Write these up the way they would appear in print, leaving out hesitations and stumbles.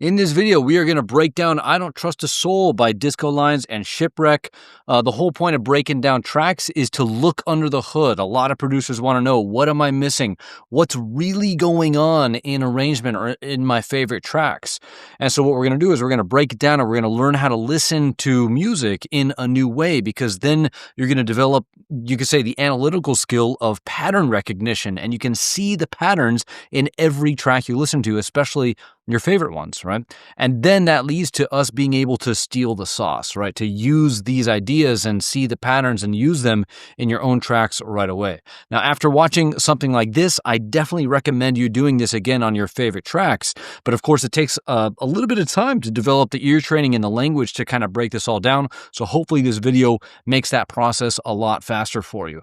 In this video, we are going to break down I Don't Trust a Soul by Disco Lines and Shipwreck. The whole point of breaking down tracks is to look under the hood. A lot of producers want to know, what am I missing? What's really going on in arrangement or in my favorite tracks? And so what we're going to do is we're going to break it down and we're going to learn how to listen to music in a new way, because then you're going to develop, you could say, the analytical skill of pattern recognition, and you can see the patterns in every track you listen to, especially your favorite ones, right? And then that leads to us being able to steal the sauce, right? To use these ideas and see the patterns and use them in your own tracks right away. Now, after watching something like this, I definitely recommend you doing this again on your favorite tracks. But of course, it takes a little bit of time to develop the ear training and the language to kind of break this all down. So hopefully this video makes that process a lot faster for you.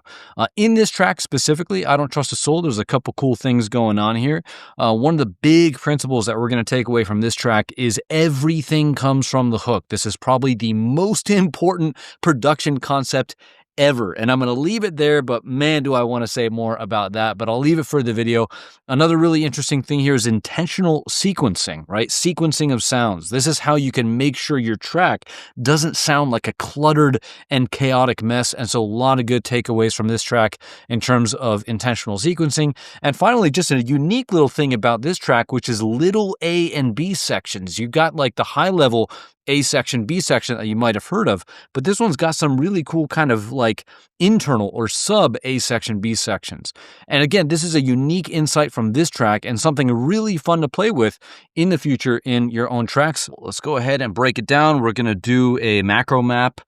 In this track specifically, I Don't Trust a Soul, there's a couple cool things going on here. One of the big principles that we're going to take away from this track is everything comes from the hook. This is probably the most important production concept ever. And I'm going to leave it there, but man, do I want to say more about that, but I'll leave it for the video. Another really interesting thing here is intentional sequencing, right? Sequencing of sounds. This is how you can make sure your track doesn't sound like a cluttered and chaotic mess. And so a lot of good takeaways from this track in terms of intentional sequencing. And finally, just a unique little thing about this track, which is little A and B sections. You've got like the high level A section, B section that you might have heard of, but this one's got some really cool kind of like internal or sub A section, B sections. And again, this is a unique insight from this track and something really fun to play with in the future in your own tracks. Let's go ahead and break it down. We're going to do a macro map,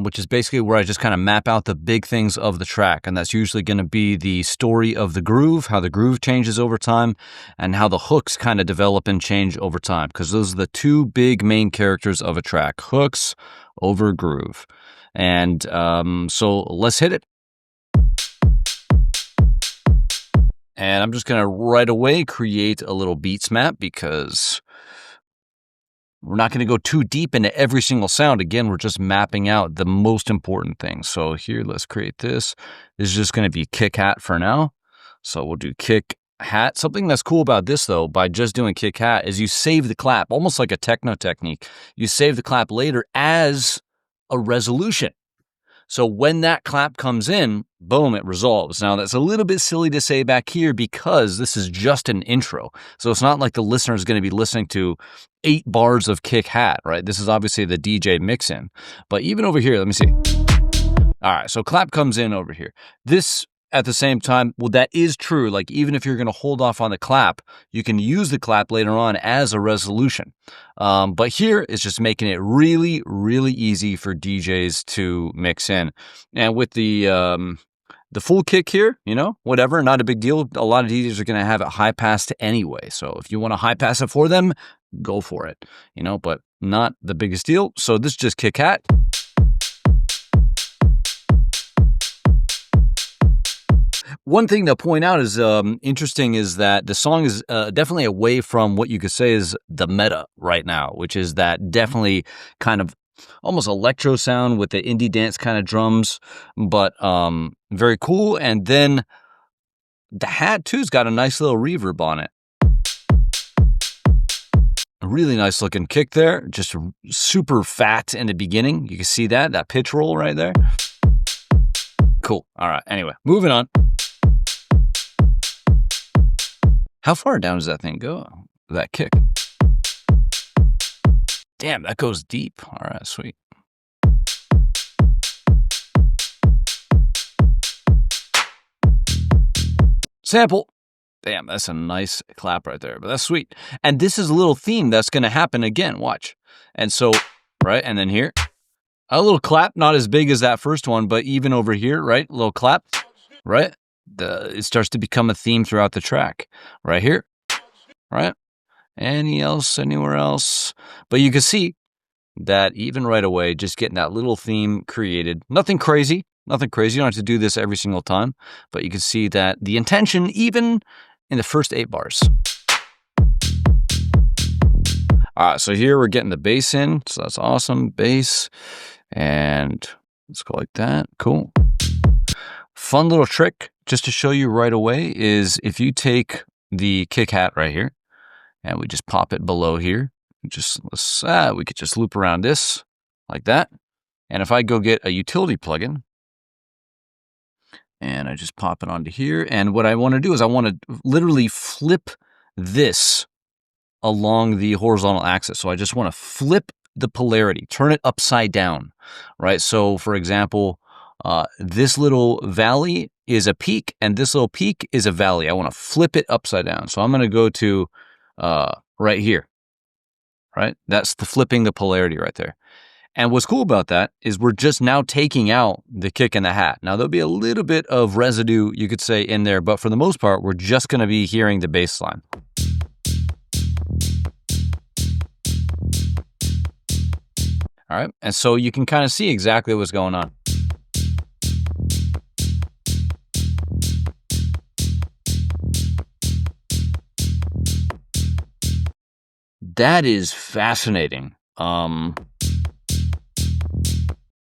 which is basically where I just kind of map out the big things of the track. And that's usually going to be the story of the groove, how the groove changes over time, and how the hooks kind of develop and change over time, because those are the two big main characters of a track: hooks over groove. And so let's hit it. And I'm just going to right away create a little beats map, because we're not going to go too deep into every single sound. Again, we're just mapping out the most important things. So here, let's create this. This is just going to be kick hat for now. So we'll do kick hat. Something that's cool about this, though, by just doing kick hat, is you save the clap, almost like a techno technique. You save the clap later as a resolution. So when that clap comes in, boom, it resolves. Now, that's a little bit silly to say back here because this is just an intro. So it's not like the listener is going to be listening to 8 bars of kick hat, right? This is obviously the DJ mix in. But even over here, let me see. All right, so clap comes in over here. This, at the same time, well, that is true. Like, even if you're going to hold off on the clap, you can use the clap later on as a resolution. But here it's just making it really, really easy for DJs to mix in. And with the full kick here, you know, whatever, not a big deal. A lot of DJs are going to have it high passed anyway. So if you want to high pass it for them, go for it, you know, but not the biggest deal. So this is just kick hat. One thing to point out is interesting is that the song is definitely away from what you could say is the meta right now, which is that definitely kind of almost electro sound with the indie dance kind of drums, but very cool. And then the hat too's got a nice little reverb on it. A really nice looking kick there, just super fat in the beginning. You can see that pitch roll right there. Cool. All right. Anyway, moving on. How far down does that thing go? That kick. Damn, that goes deep. All right, sweet. Sample. Damn, that's a nice clap right there, but that's sweet. And this is a little theme that's going to happen again. Watch. And so, right, and then here, a little clap, not as big as that first one, but even over here, right, a little clap, right? It starts to become a theme throughout the track. Right here, right? Anywhere else. But you can see that even right away, just getting that little theme created. Nothing crazy. Nothing crazy. You don't have to do this every single time. But you can see that the intention, even in the first 8 bars. All right, so here we're getting the bass in. So that's awesome. Bass. And let's go like that. Cool. Fun little trick just to show you right away is if you take the kick hat right here and we just pop it below here, we could just loop around this like that. And if I go get a utility plugin, and I just pop it onto here, and what I want to do is I want to literally flip this along the horizontal axis. So I just want to flip the polarity, turn it upside down, right? So for example, this little valley is a peak and this little peak is a valley. I want to flip it upside down. So I'm going to go to right here, right? That's the flipping the polarity right there. And what's cool about that is we're just now taking out the kick and the hat. Now there'll be a little bit of residue, you could say, in there, but for the most part, we're just going to be hearing the bass line. All right, and so you can kind of see exactly what's going on. That is fascinating.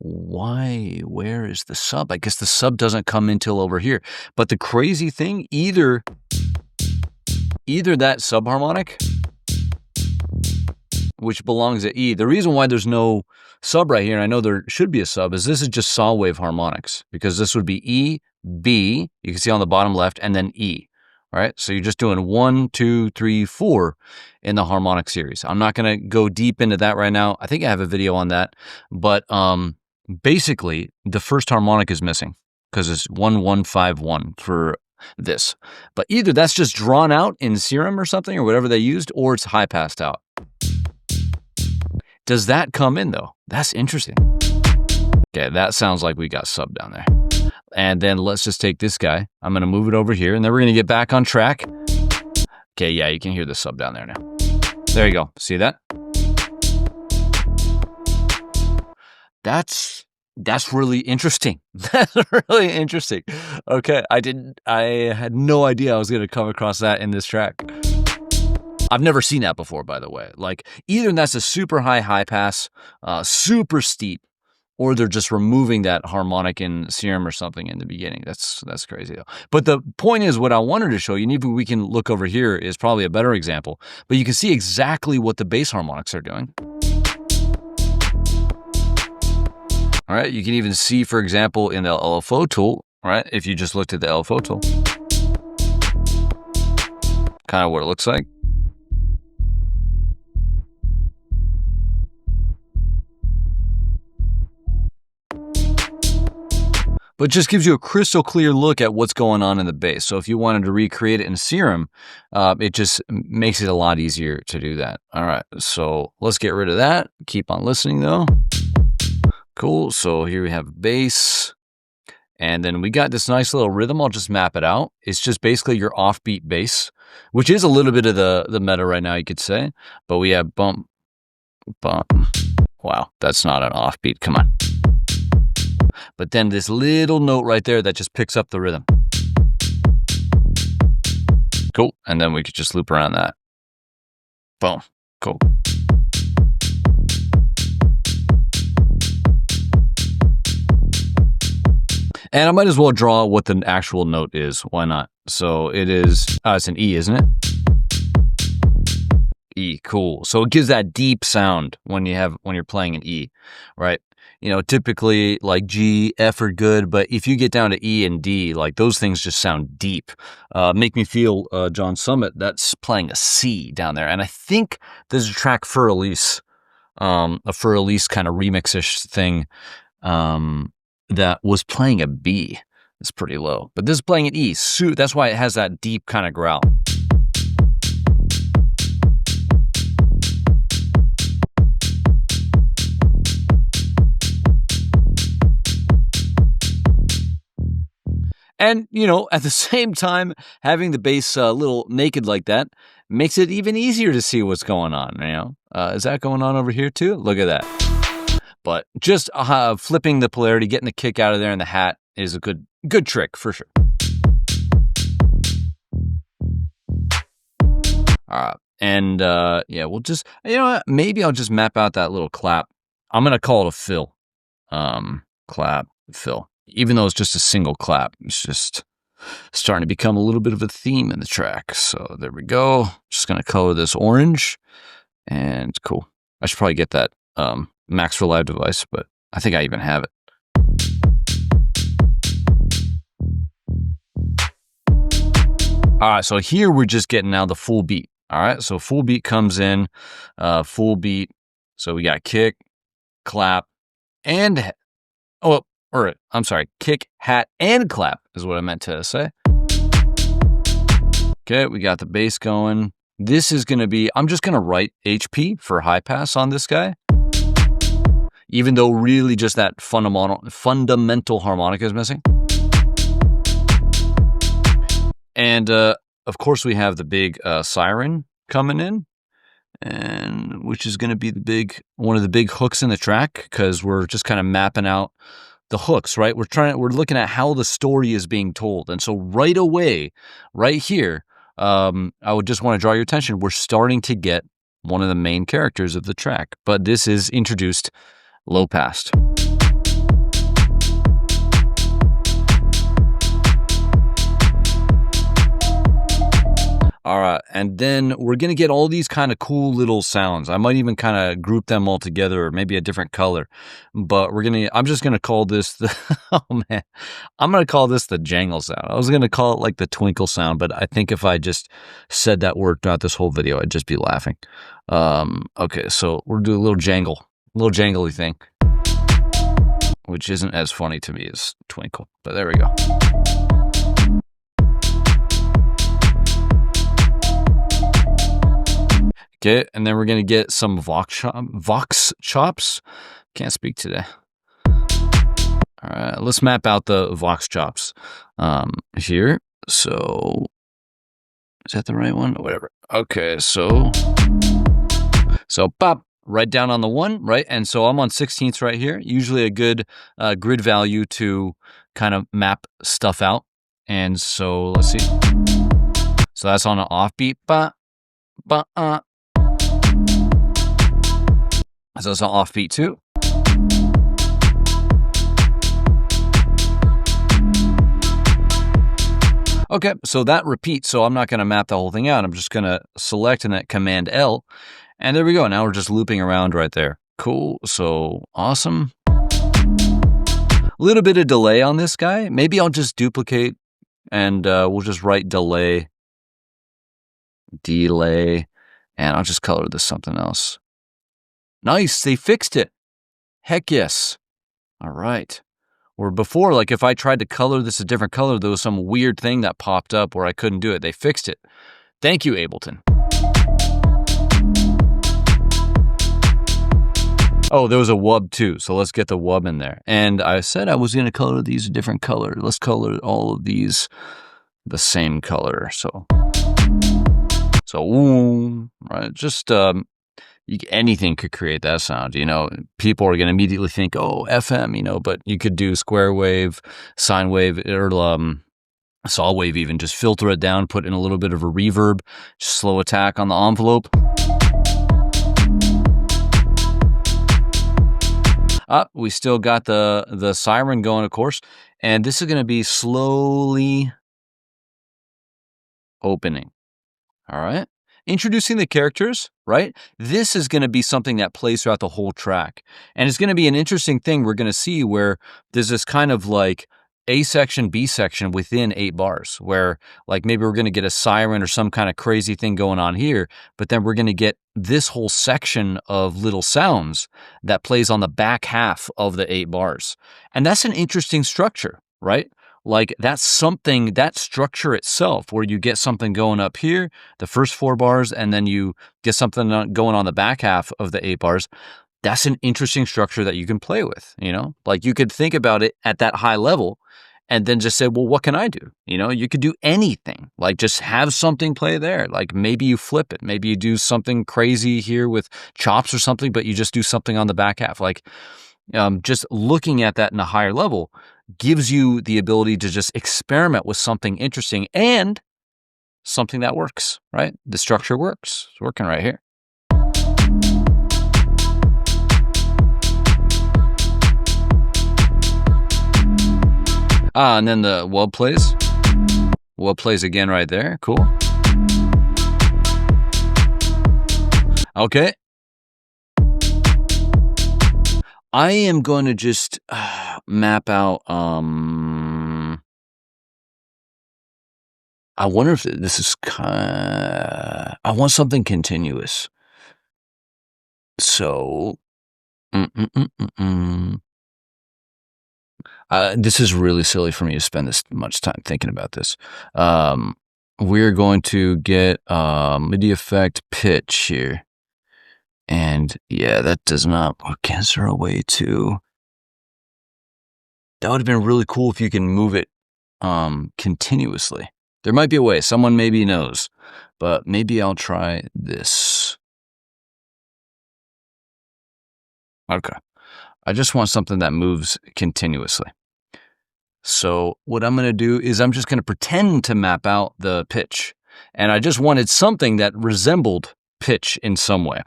Where is the sub? I guess the sub doesn't come until over here. But the crazy thing, either that subharmonic, which belongs at E. The reason why there's no sub right here, and I know there should be a sub, is this is just saw wave harmonics, because this would be E, B, you can see on the bottom left, and then E. All right, so you're just doing 1, 2, 3, 4 in the harmonic series. I'm not going to go deep into that right now. I think I have a video on that, but basically the first harmonic is missing because it's 1, 1, 5, 1 for this. But either that's just drawn out in Serum or something or whatever they used, or it's high passed out. Does that come in though? That's interesting. Okay, that sounds like we got sub down there. And then let's just take this guy. I'm going to move it over here, and then we're going to get back on track. Okay, yeah, you can hear the sub down there now. There you go. See that? That's really interesting. That's really interesting. Okay, I had no idea I was going to come across that in this track. I've never seen that before, by the way. Like, either that's a super high pass, super steep, or they're just removing that harmonic in Serum or something in the beginning. That's crazy though. But the point is, what I wanted to show you, and even we can look over here, is probably a better example, but you can see exactly what the bass harmonics are doing. All right, you can even see, for example, in the LFO tool, right? If you just looked at the LFO tool, kind of what it looks like. But it just gives you a crystal clear look at what's going on in the bass. So if you wanted to recreate it in Serum, it just makes it a lot easier to do that. All right, so let's get rid of that. Keep on listening though. Cool, so here we have bass. And then we got this nice little rhythm. I'll just map it out. It's just basically your offbeat bass, which is a little bit of the meta right now, you could say. But we have bump, bump. Wow, that's not an offbeat, come on. But then this little note right there that just picks up the rhythm. Cool. And then we could just loop around that. Boom. Cool. And I might as well draw what the actual note is. Why not? So it is, it's an E, isn't it? E, cool. So it gives that deep sound when you're playing an E, right? You know, typically like G, F are good, but if you get down to E and D, like those things just sound deep. Make me feel John Summit, that's playing a C down there. And I think there's a track Fur Elise, a Fur Elise kind of remix-ish thing that was playing a B. It's pretty low, but this is playing an E. So that's why it has that deep kind of growl. And, you know, at the same time, having the bass a little naked like that makes it even easier to see what's going on, you know? Is that going on over here too? Look at that. But just flipping the polarity, getting the kick out of there in the hat is a good trick for sure. And yeah, we'll just, you know what? Maybe I'll just map out that little clap. I'm going to call it a fill. Clap, fill. Even though it's just a single clap, it's just starting to become a little bit of a theme in the track. So there we go. Just going to color this orange. And cool. I should probably get that Max for Live device, but I think I even have it. All right, so here we're just getting now the full beat. All right, so full beat comes in, full beat. So we got kick, clap, and I'm sorry, kick, hat, and clap is what I meant to say. Okay, we got the bass going. This is going to be, I'm just going to write HP for high pass on this guy. Even though really just that fundamental harmonic is missing. And of course we have the big siren coming in, and which is going to be one of the big hooks in the track, because we're just kind of mapping out the hooks, right? We're looking at how the story is being told. And so right away, right here, I would just want to draw your attention. We're starting to get one of the main characters of the track, but this is introduced low passed. All right, and then we're going to get all these kind of cool little sounds. I might even kind of group them all together, or maybe a different color. But I'm just going to call this I'm going to call this the jangle sound. I was going to call it like the twinkle sound, but I think if I just said that word throughout this whole video, I'd just be laughing. Okay, so we'll do a little jangly thing, which isn't as funny to me as twinkle, but there we go. Okay, and then we're going to get some vox chops. Can't speak today. All right, let's map out the vox chops here. So, is that the right one? Whatever. Okay, so pop, right down on the 1, right? And so I'm on 16ths right here. Usually a good grid value to kind of map stuff out. And so, let's see. So that's on an offbeat. So it's an offbeat too. Okay, so that repeats, so I'm not going to map the whole thing out. I'm just going to select and then Command L, and there we go. Now we're just looping around right there. Cool, so awesome. A little bit of delay on this guy. Maybe I'll just duplicate, and we'll just write delay, and I'll just color this something else. Nice, they fixed it. Heck yes. All right. Or before, like if I tried to color this a different color, there was some weird thing that popped up where I couldn't do it. They fixed it. Thank you, Ableton. Oh, there was a wub too, so let's get the wub in there. And I said I was going to color these a different color. Let's color all of these the same color. So right, just anything could create that sound, you know. People are going to immediately think, oh, FM, you know, but you could do square wave, sine wave, or saw wave even. Just filter it down, put in a little bit of a reverb, slow attack on the envelope. We still got the siren going, of course, and this is going to be slowly opening. All right. Introducing the characters, right? This is going to be something that plays throughout the whole track. And it's going to be an interesting thing we're going to see where there's this kind of like A section, B section within 8 bars, where like maybe we're going to get a siren or some kind of crazy thing going on here, but then we're going to get this whole section of little sounds that plays on the back half of the 8 bars. And that's an interesting structure, right? Like that's something, that structure itself, where you get something going up here, the first 4 bars, and then you get something going on the back half of the 8 bars. That's an interesting structure that you can play with, you know? Like you could think about it at that high level and then just say, well, what can I do? You know, you could do anything. Like just have something play there. Like maybe you flip it. Maybe you do something crazy here with chops or something, but you just do something on the back half. Like just looking at that in a higher level gives you the ability to just experiment with something interesting and something that works, right? The structure works. It's working right here. And then the wub plays. Wub plays again right there. Cool. Okay. I am going to just map out, I wonder if this is I want something continuous. So, mm, mm, mm, mm, mm. This is really silly for me to spend this much time thinking about this. We're going to get MIDI effect pitch here. And yeah, that does not work. Is there a way to? That would have been really cool if you can move it continuously. There might be a way. Someone maybe knows. But maybe I'll try this. Okay. I just want something that moves continuously. So what I'm going to do is I'm just going to pretend to map out the pitch. And I just wanted something that resembled pitch in some way.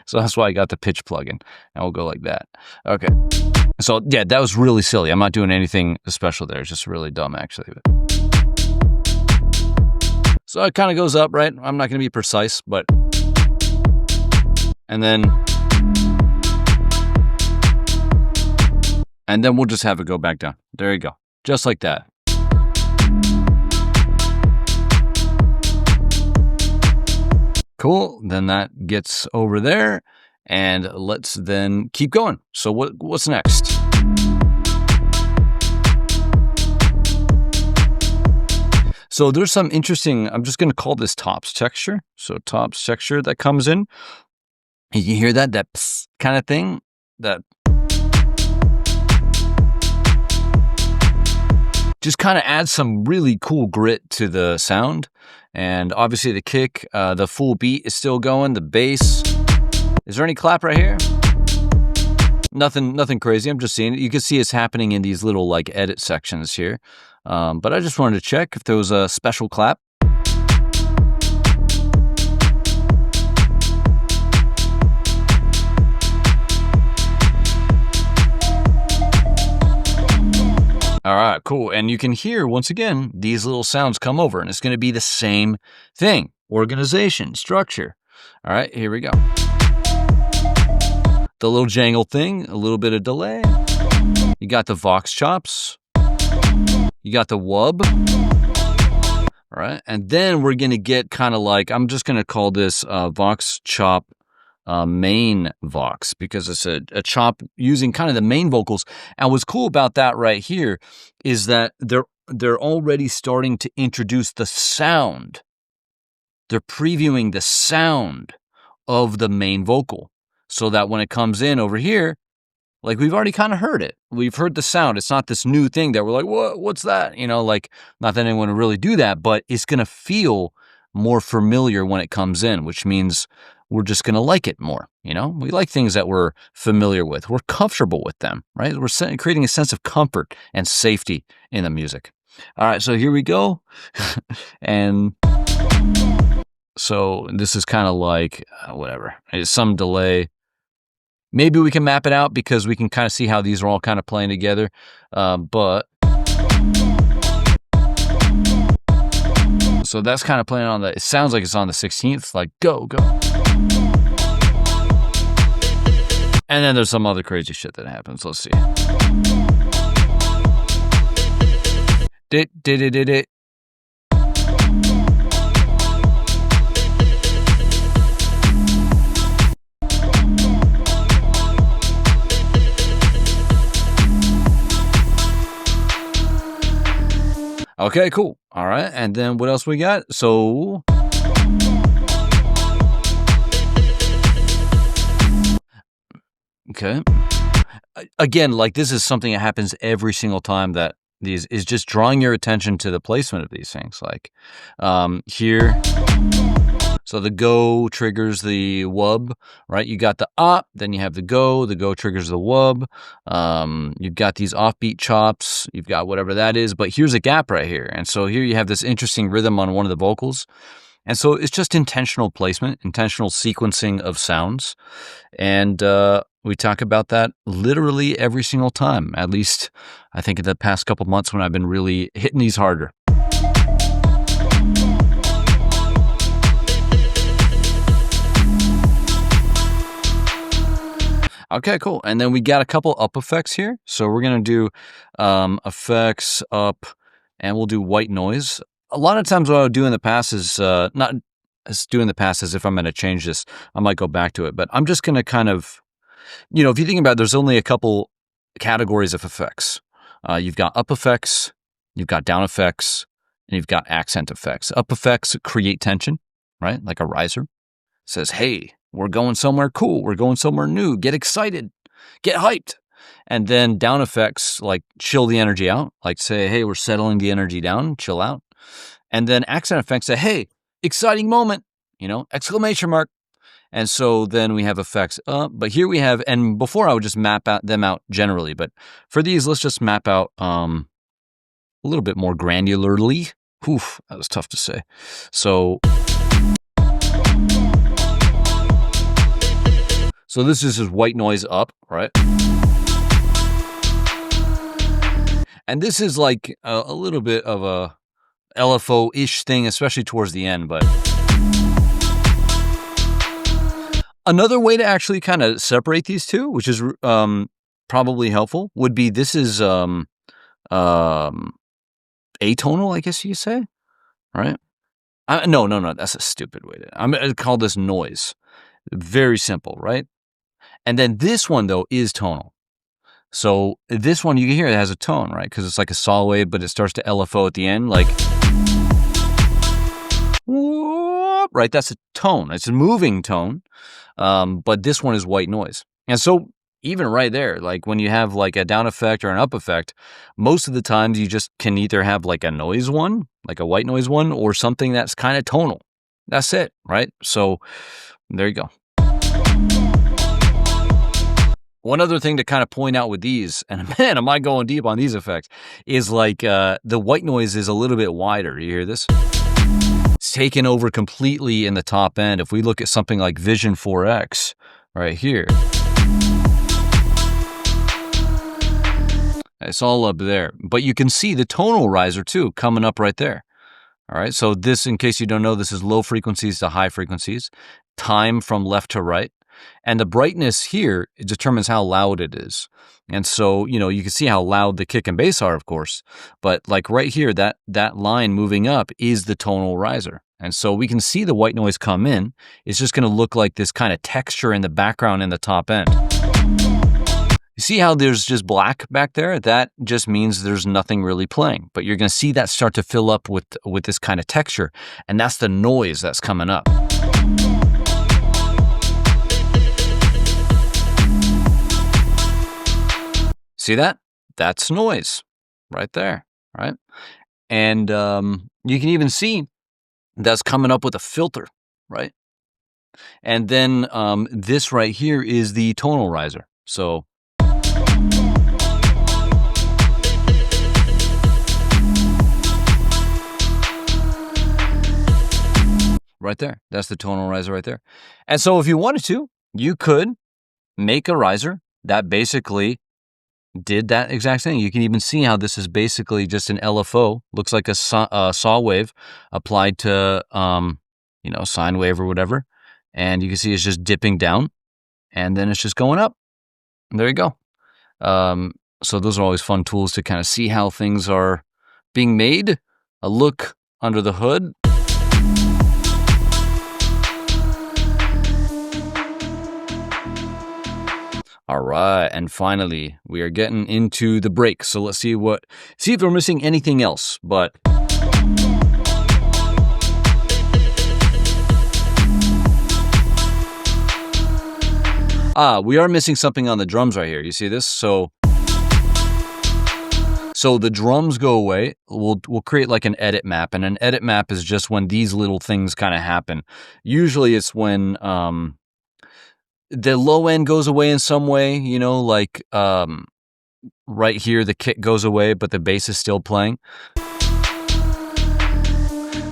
So that's why I got the pitch plugin. And we'll go like that. Okay. So yeah, that was really silly. I'm not doing anything special there. It's just really dumb, actually. So it kind of goes up, right? I'm not going to be precise, but... And then we'll just have it go back down. There you go. Just like that. Cool. Then that gets over there. And let's then keep going. So what's next? So there's some interesting, I'm just going to call this tops texture. So tops texture that comes in. You can hear that pss kind of thing. That just kind of adds some really cool grit to the sound. And obviously the kick, the full beat is still going. The bass. Is there any clap right here? Nothing crazy. I'm just seeing it. You can see it's happening in these little like edit sections here. But I just wanted to check if there was a special clap. All right, cool. And you can hear, once again, these little sounds come over, and it's going to be the same thing. Organization, structure. All right, here we go. The little jangle thing, a little bit of delay. You got the Vox chops. You got the wub. All right, and then we're going to get kind of like, I'm just going to call this Vox chop main Vox, because it's a chop using kind of the main vocals. And what's cool about that right here is that they're already starting to introduce the sound. They're previewing the sound of the main vocal, so that when it comes in over here, like we've already kind of heard it. We've heard the sound. It's not this new thing that we're like, what's that? You know, like, not that anyone would really do that, but it's going to feel more familiar when it comes in, which means we're just going to like it more. You know, we like things that we're familiar with. We're comfortable with them, right? We're creating a sense of comfort and safety in the music. All right, so here we go. And so this is kind of like, whatever. It's some delay. Maybe we can map it out because we can kind of see how these are all kind of playing together. But so that's kind of playing on it sounds like it's on the 16th, like go. And then there's some other crazy shit that happens. Let's see. Dit. Okay, cool. All right, and then what else we got? So okay. Again, like this is something that happens every single time that these is just drawing your attention to the placement of these things. Like here. So the go triggers the wub, right? You got the up, then you have the go triggers the wub. You've got these offbeat chops, you've got whatever that is, but here's a gap right here. And so here you have this interesting rhythm on one of the vocals. And so it's just intentional placement, intentional sequencing of sounds. And we talk about that literally every single time, at least I think in the past couple months when I've been really hitting these harder. Okay, cool. And then we got a couple up effects here. So we're going to do effects up, and we'll do white noise. A lot of times what I would do in the past is not as do in the past as if I'm going to change this. I might go back to it, but I'm just going to kind of, if you think about it, there's only a couple categories of effects. You've got up effects, you've got down effects, and you've got accent effects. Up effects create tension, right? Like a riser says, hey, we're going somewhere cool. We're going somewhere new. Get excited. Get hyped. And then down effects like chill the energy out. Like say, hey, we're settling the energy down. Chill out. And then accent effects say, hey, exciting moment. Exclamation mark. And so then we have effects up. But here we have, and before I would just map them out generally. But for these, let's just map out a little bit more granularly. Oof, that was tough to say. So this is just white noise up, right? And this is like a little bit of a LFO-ish thing, especially towards the end. But another way to actually kind of separate these two, which is probably helpful, would be this is atonal, I guess you say, right? No, that's a stupid way to. I'm going to call this noise. Very simple, right? And then this one, though, is tonal. So this one, you can hear it has a tone, right? Because it's like a saw wave, but it starts to LFO at the end, like, right? That's a tone. It's a moving tone. But this one is white noise. And so even right there, like when you have like a down effect or an up effect, most of the times you just can either have like a noise one, like a white noise one, or something that's kind of tonal. That's it, right? So there you go. One other thing to kind of point out with these, and man, am I going deep on these effects, is like the white noise is a little bit wider. You hear this? It's taken over completely in the top end. If we look at something like Vision 4X right here, it's all up there. But you can see the tonal riser too coming up right there. All right, so this, in case you don't know, this is low frequencies to high frequencies, time from left to right. And the brightness here, it determines how loud it is. And so, you can see how loud the kick and bass are, of course. But like right here, that line moving up is the tonal riser. And so we can see the white noise come in. It's just going to look like this kind of texture in the background in the top end. You see how there's just black back there? That just means there's nothing really playing. But you're going to see that start to fill up with this kind of texture. And that's the noise that's coming up. See that? That's noise right there, right? And you can even see that's coming up with a filter, right? And then this right here is the tonal riser. So right there, that's the tonal riser right there. And so if you wanted to, you could make a riser that basically did that exact thing. You can even see how this is basically just an LFO. Looks like a saw wave applied to, sine wave or whatever. And you can see it's just dipping down and then it's just going up. And there you go. So those are always fun tools to kind of see how things are being made. A look under the hood. All right, and finally, we are getting into the break. So let's see if we're missing anything else. But we are missing something on the drums right here. You see this? So the drums go away. We'll create like an edit map, and an edit map is just when these little things kind of happen. Usually, it's when the low end goes away in some way, like right here, the kick goes away, but the bass is still playing.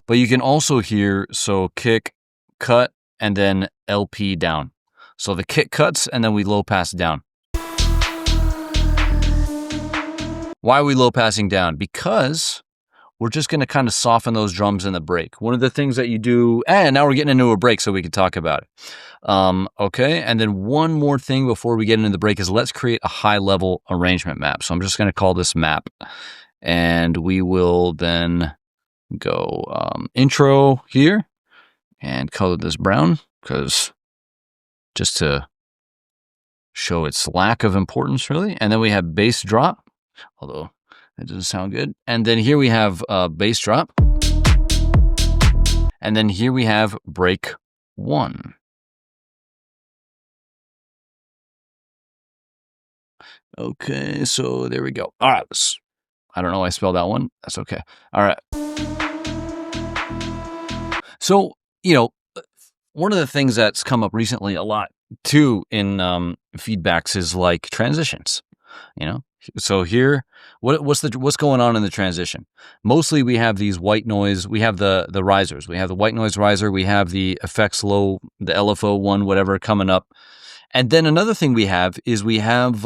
But you can also hear, so kick, cut, and then LP down. So the kick cuts, and then we low pass down. Why are we low passing down? Because we're just going to kind of soften those drums in the break. One of the things that you do, and now we're getting into a break so we can talk about it. Okay, and then one more thing before we get into the break is let's create a high-level arrangement map. So I'm just going to call this map, and we will then go intro here and color this brown, because just to show its lack of importance, really. And then we have bass drop, although that doesn't sound good. And then here we have bass drop. And then here we have break 1. Okay, so there we go. All right, I don't know why I spelled that one. That's okay. All right. So, one of the things that's come up recently a lot too in feedbacks is like transitions. So here, what's going on in the transition? Mostly we have these white noise. We have the risers. We have the white noise riser. We have the effects low, the LFO one, whatever coming up. And then another thing we have is we have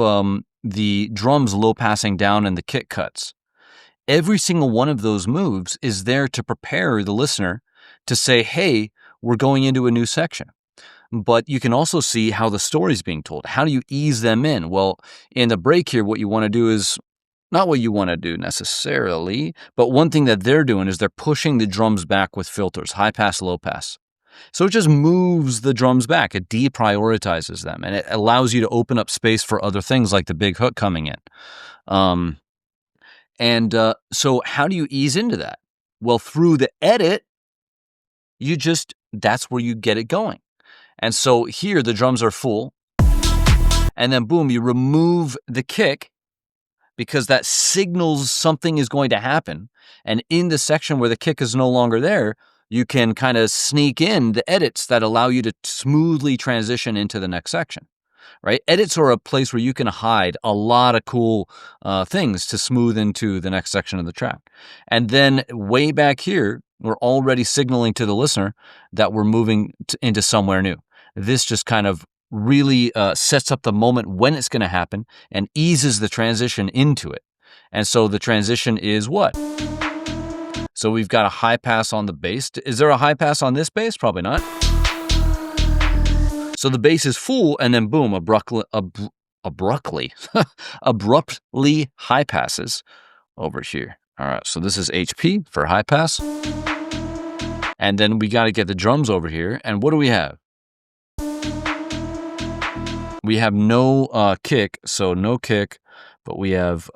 the drums low passing down and the kick cuts. Every single one of those moves is there to prepare the listener to say, hey, we're going into a new section. But you can also see how the story's being told. How do you ease them in? Well, in the break here, what you want to do is not what you want to do necessarily, but one thing that they're doing is they're pushing the drums back with filters, high pass, low pass. So it just moves the drums back. It deprioritizes them, and it allows you to open up space for other things like the big hook coming in. So how do you ease into that? Well, through the edit, that's where you get it going. And so here the drums are full, and then boom, you remove the kick because that signals something is going to happen. And in the section where the kick is no longer there, you can kind of sneak in the edits that allow you to smoothly transition into the next section, right? Edits are a place where you can hide a lot of cool things to smooth into the next section of the track. And then way back here, we're already signaling to the listener that we're moving into somewhere new. This just kind of really sets up the moment when it's going to happen and eases the transition into it. And so the transition is what? So we've got a high pass on the bass. Is there a high pass on this bass? Probably not. So the bass is full, and then boom, abruptly high passes over here. All right, so this is HP for high pass. And then we got to get the drums over here. And what do we have? We have no kick, so no kick, but we have,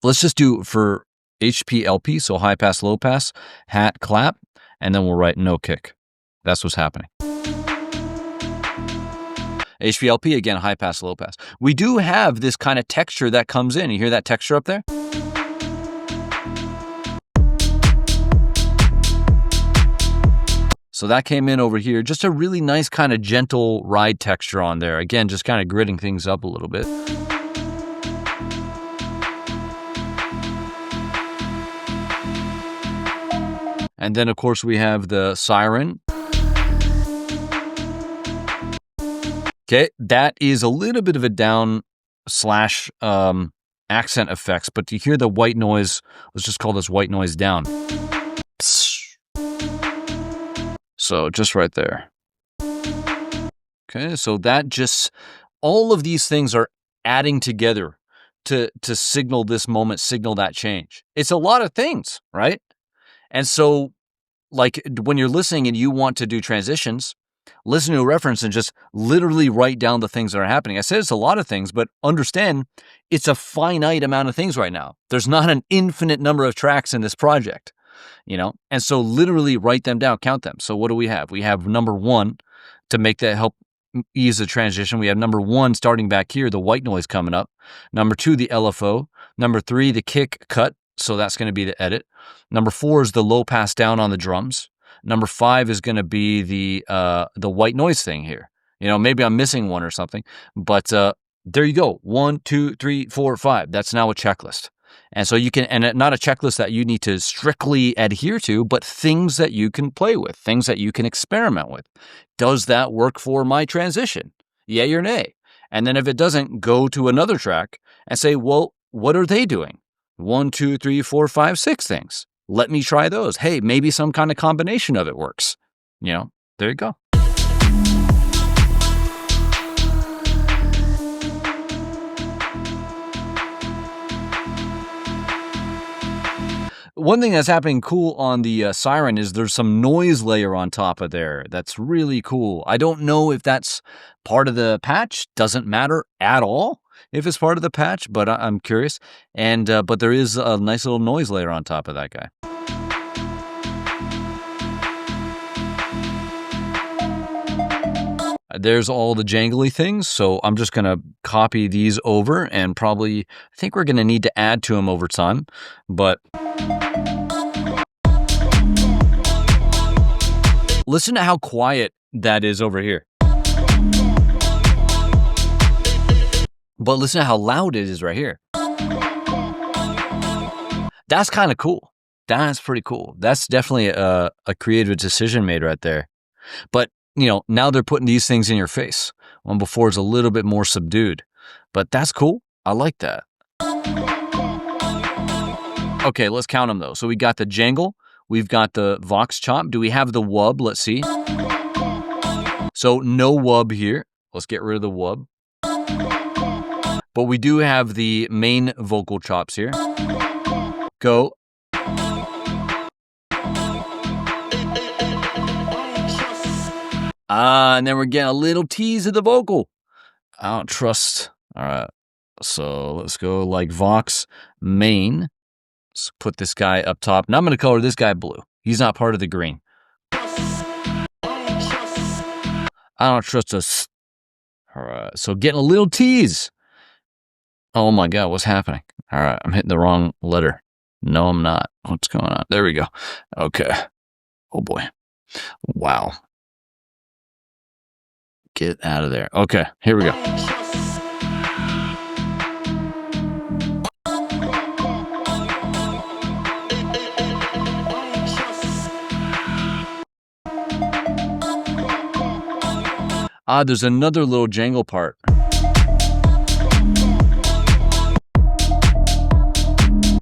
let's just do for HP LP, so high pass, low pass, hat, clap, and then we'll write no kick. That's what's happening. HP LP, again, high pass, low pass. We do have this kind of texture that comes in. You hear that texture up there? So that came in over here. Just a really nice kind of gentle ride texture on there. Again, just kind of gritting things up a little bit. And then, of course, we have the siren. Okay, that is a little bit of a down slash accent effects, but you hear the white noise. Let's just call this white noise down. So just right there. Okay, so that just, all of these things are adding together to signal this moment, signal that change. It's a lot of things, right? And so, like, when you're listening and you want to do transitions, listen to a reference and just literally write down the things that are happening. I said it's a lot of things, but understand it's a finite amount of things right now. There's not an infinite number of tracks in this project, And so literally write them down, count them. So what do we have? We have number 1 to make that help ease the transition. We have number 1 starting back here, the white noise coming up. Number 2, the LFO. Number 3, the kick cut. So that's going to be the edit. Number 4 is the low pass down on the drums. Number 5 is going to be the white noise thing here. Maybe I'm missing one or something, but there you go. 1, 2, 3, 4, 5. That's now a checklist. And so you can, and not a checklist that you need to strictly adhere to, but things that you can play with, things that you can experiment with. Does that work for my transition? Yay or nay? And then if it doesn't, go to another track and say, well, what are they doing? 1, 2, 3, 4, 5, 6 things. Let me try those. Hey, maybe some kind of combination of it works. You know, there you go. One thing that's happening cool on the siren is there's some noise layer on top of there. That's really cool. I don't know if that's part of the patch. Doesn't matter at all if it's part of the patch, but I'm curious. And but there is a nice little noise layer on top of that guy. There's all the jangly things, so I'm just going to copy these over and probably, I think we're going to need to add to them over time, but listen to how quiet that is over here. But listen to how loud it is right here. That's kind of cool. That's pretty cool. That's definitely a creative decision made right there. But you know, now they're putting these things in your face. When before it's a little bit more subdued. But that's cool. I like that. Okay, let's count them though. So we got the jangle. We've got the vox chop. Do we have the wub? Let's see. So no wub here. Let's get rid of the wub. But we do have the main vocal chops here. Go. And then we're getting a little tease of the vocal. I don't trust. All right. So let's go like Vox main. Let's put this guy up top. Now I'm going to color this guy blue. He's not part of the green. I don't trust us. All right. So getting a little tease. Oh my God. What's happening? All right. I'm hitting the wrong letter. No, I'm not. What's going on? There we go. Okay. Oh boy. Wow. Get out of there. Okay, here we go. There's another little jangle part.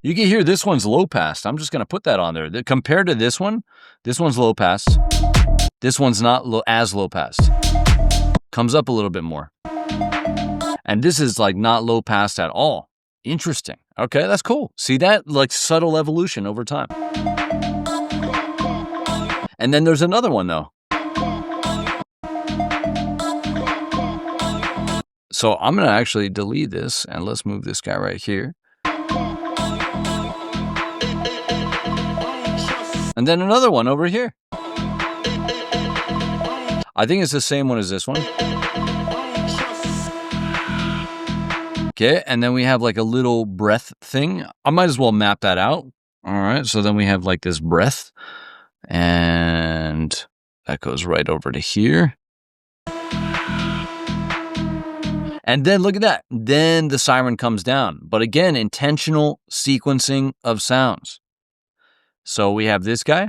You can hear this one's low pass. I'm just going to put that on there. Compared to this one's low pass. This one's not as low pass. Comes up a little bit more. And this is like not low pass at all. Interesting. Okay, that's cool. See that? Like subtle evolution over time. And then there's another one though. So I'm going to actually delete this and let's move this guy right here. And then another one over here. I think it's the same one as this one. Okay, and then we have like a little breath thing. I might as well map that out. All right, so then we have like this breath. And that goes right over to here. And then look at that. Then the siren comes down. But again, intentional sequencing of sounds. So we have this guy,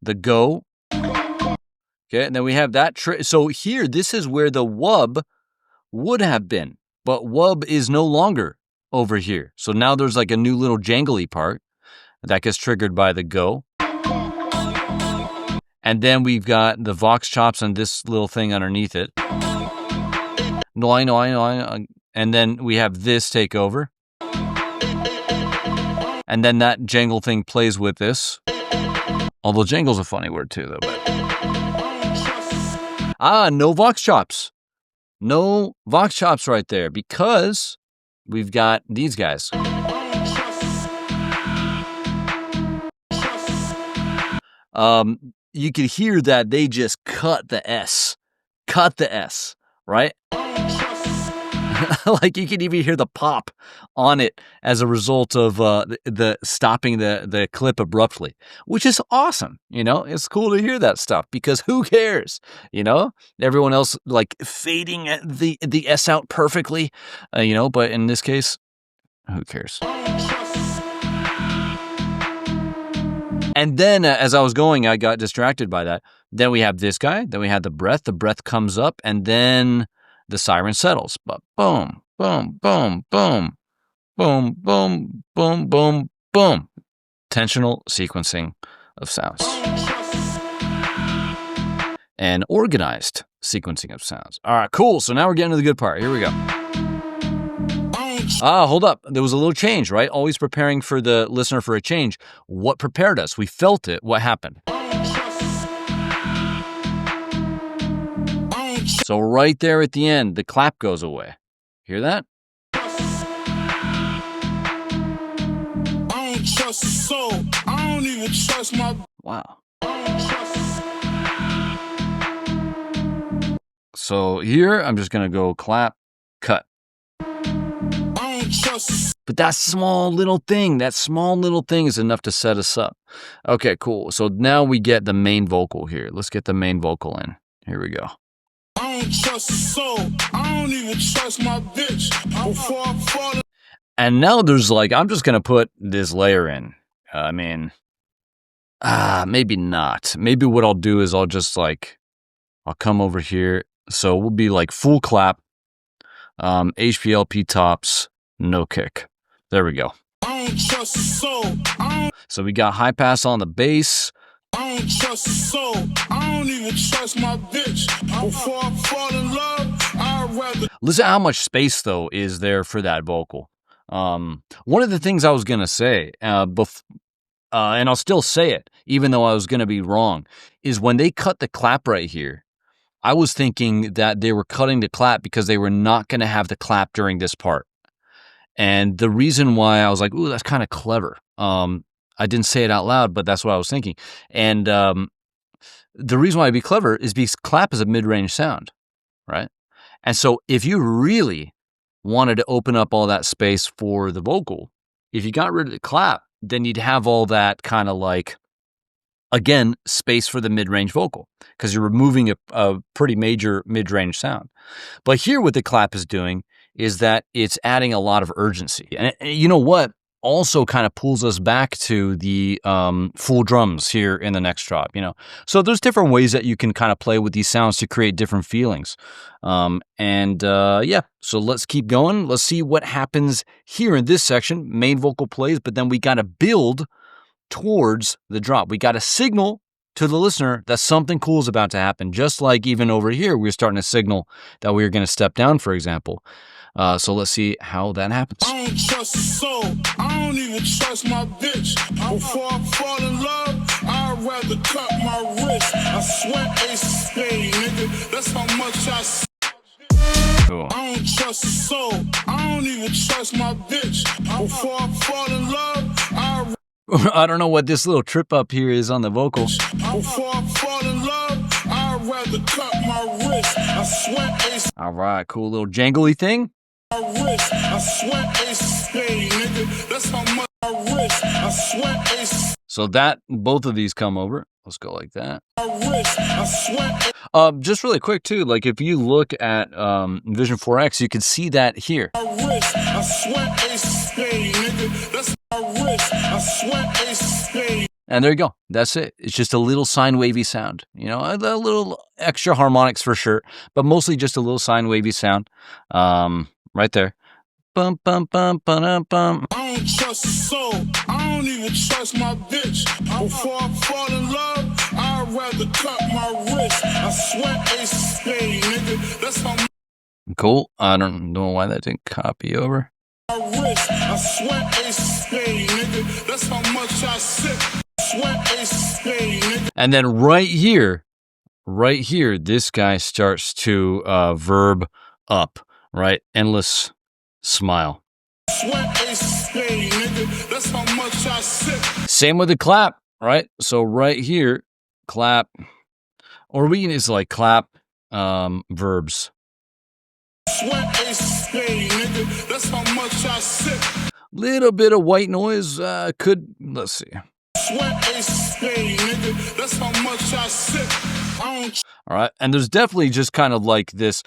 the go. Okay, and then we have that. So here, this is where the wub would have been. But wub is no longer over here. So now there's like a new little jangly part that gets triggered by the go. And then we've got the vox chops and this little thing underneath it. No, I know. And then we have this take over. And then that jangle thing plays with this. Although jangle's a funny word too, though. But... no vox chops. No vox chops right there because we've got these guys. You could hear that they just cut the S. Cut the S, right? Like you can even hear the pop on it as a result of the stopping the clip abruptly, which is awesome. You know, it's cool to hear that stuff because who cares? You know, everyone else like fading the S out perfectly, you know, but in this case, who cares? And then as I was going, I got distracted by that. Then we have this guy. Then we had the breath comes up and then the siren settles, but boom, boom, boom, boom. boom, boom, boom, boom, boom. Intentional sequencing of sounds. And organized sequencing of sounds. All right, cool. So now we're getting to the good part. Here we go. Hold up. There was a little change, right? Always preparing for the listener for a change. What prepared us? We felt it. What happened? So right there at the end, the clap goes away. Hear that? Wow. So here, I'm just going to go clap, cut. But that small little thing is enough to set us up. Okay, cool. So now we get the main vocal here. Let's get the main vocal in. Here we go. I don't trust a soul. I don't even trust my bitch before I fall. And now there's like, I'm just going to put this layer in. I mean, maybe not. Maybe what I'll do is I'll just like, I'll come over here. So we'll be like full clap, HPLP tops, no kick. There we go. I don't trust a soul. So we got high pass on the bass. I don't trust a soul. I don't even trust my bitch. Before I fall in love, I'd rather. Listen how much space though is there for that vocal. One of the things I was gonna say, and I'll still say it, even though I was gonna be wrong, is when they cut the clap right here, I was thinking that they were cutting the clap because they were not gonna have the clap during this part. And the reason why I was like, ooh, that's kind of clever. I didn't say it out loud, but that's what I was thinking. And the reason why it'd be clever is because clap is a mid-range sound, right? And so if you really wanted to open up all that space for the vocal, if you got rid of the clap, then you'd have all that kind of like, again, space for the mid-range vocal because you're removing a pretty major mid-range sound. But here what the clap is doing is that it's adding a lot of urgency. And you know what? Also kind of pulls us back to the full drums here in the next drop, you know? So there's different ways that you can kind of play with these sounds to create different feelings. Yeah, so let's keep going. Let's see what happens here in this section. Main vocal plays, but then we got to build towards the drop. We got to signal to the listener that something cool is about to happen. Just like even over here, we were starting to signal that we were going to step down, for example. So let's see how that happens. I don't trust a soul. I don't even trust my bitch. Before I fall in love, I'd rather cut my wrist. I sweat a spade, nigga. That's how much I. Cool. I don't trust a soul. I don't even trust my bitch. Before I fall in love, I don't know what this little trip up here is on the vocal. Before I fall in love, I'd rather cut my wrist. I sweat a. All right, cool little jangly thing. So that both of these come over. Let's go like that. Just really quick too, like if you look at Vision 4X, you can see that here. And there you go. That's it. It's just a little sine wavy sound. You know, a little extra harmonics for sure, but mostly just a little sine wavy sound. Right there. Bum, bum, bum, bum, bum. I don't trust a soul. I don't even trust my bitch. Before I fall in love, I'd rather cut my wrist. I sweat a spade, nigga. That's how. Cool. I don't know why that didn't copy over. I sweat a spade, nigga. That's how much I sip. Sweat a spade, nigga. And then right here, this guy starts to verb up. Right? Endless smile. Same with the clap, right? So right here, clap, or we can just like clap verbs. Little bit of white noise could, let's see. All right, and there's definitely just kind of like this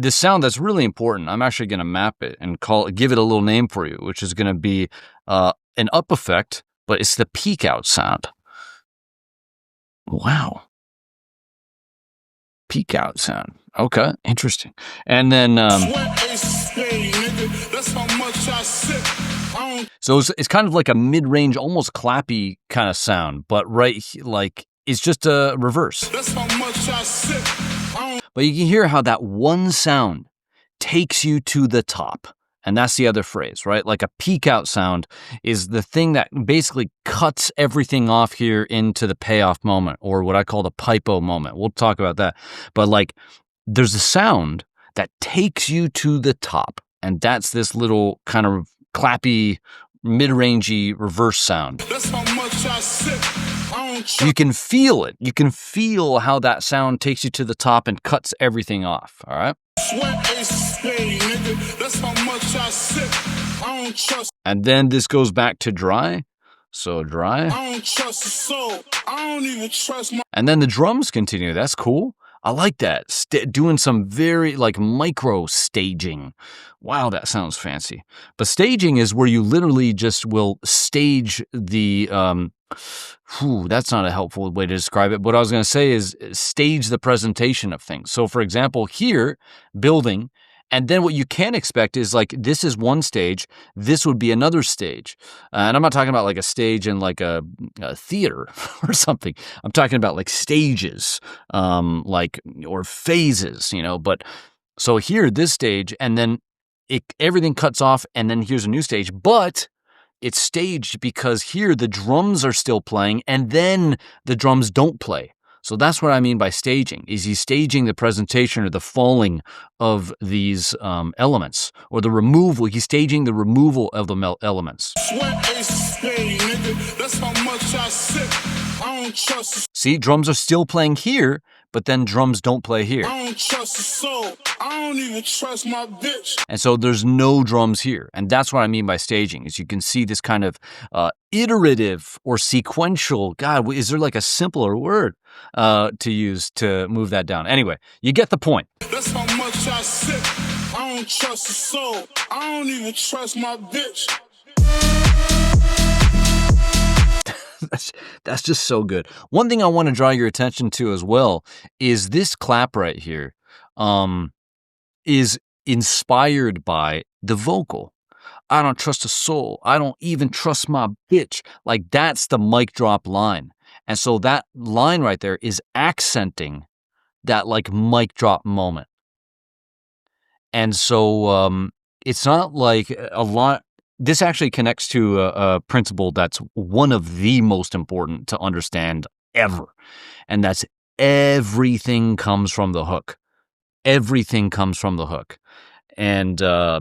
sound that's really important. I'm actually going to map it and give it a little name for you, which is going to be an up effect, but it's the peak out sound. Wow. Peak out sound. Okay, interesting. And then So it's kind of like a mid-range, almost clappy kind of sound, but like it's just a reverse. That's how much I sip. But you can hear how that one sound takes you to the top. And that's the other phrase, right? Like a peak out sound is the thing that basically cuts everything off here into the payoff moment, or what I call the pipo moment. We'll talk about that. But like there's a sound that takes you to the top. And that's this little kind of clappy, mid-rangey reverse sound. That's how much I sip. You can feel it. You can feel how that sound takes you to the top and cuts everything off, all right? Sweat is spade, nigga. That's how much I sip. I don't trust. And then this goes back to dry. So dry. I don't trust the soul. I don't even trust my. And then the drums continue. That's cool. I like that. Doing some very like micro staging. Wow, that sounds fancy. But staging is where you literally just will stage the that's not a helpful way to describe it. What I was going to say is stage the presentation of things. So for example, here, building, and then what you can expect is like, this is one stage, this would be another stage. And I'm not talking about like a stage in like a theater or something. I'm talking about like stages, or phases, but so here, this stage, and then everything cuts off, and then here's a new stage, but it's staged because here the drums are still playing and then the drums don't play. So that's what I mean by staging, is he's staging the presentation or the falling of these elements, or the removal. He's staging the removal of the elements. Sweat is spade, nigga. That's how much I sip. I don't trust. See, drums are still playing here, but then drums don't play here. I don't trust the soul. I don't even trust my bitch. And so there's no drums here. And that's what I mean by staging, is you can see this kind of iterative or sequential. God, is there like a simpler word to use to move that down? Anyway, you get the point. That's how much I sip. I don't trust the soul. I don't even trust my bitch. That's just so good. One thing I want to draw your attention to as well is this clap right here is inspired by the vocal. I don't trust a soul. I don't even trust my bitch. Like, that's the mic drop line. And so that line right there is accenting that like mic drop moment. And so it's not like a lot. This actually connects to a principle that's one of the most important to understand ever. And that's everything comes from the hook. Everything comes from the hook. And a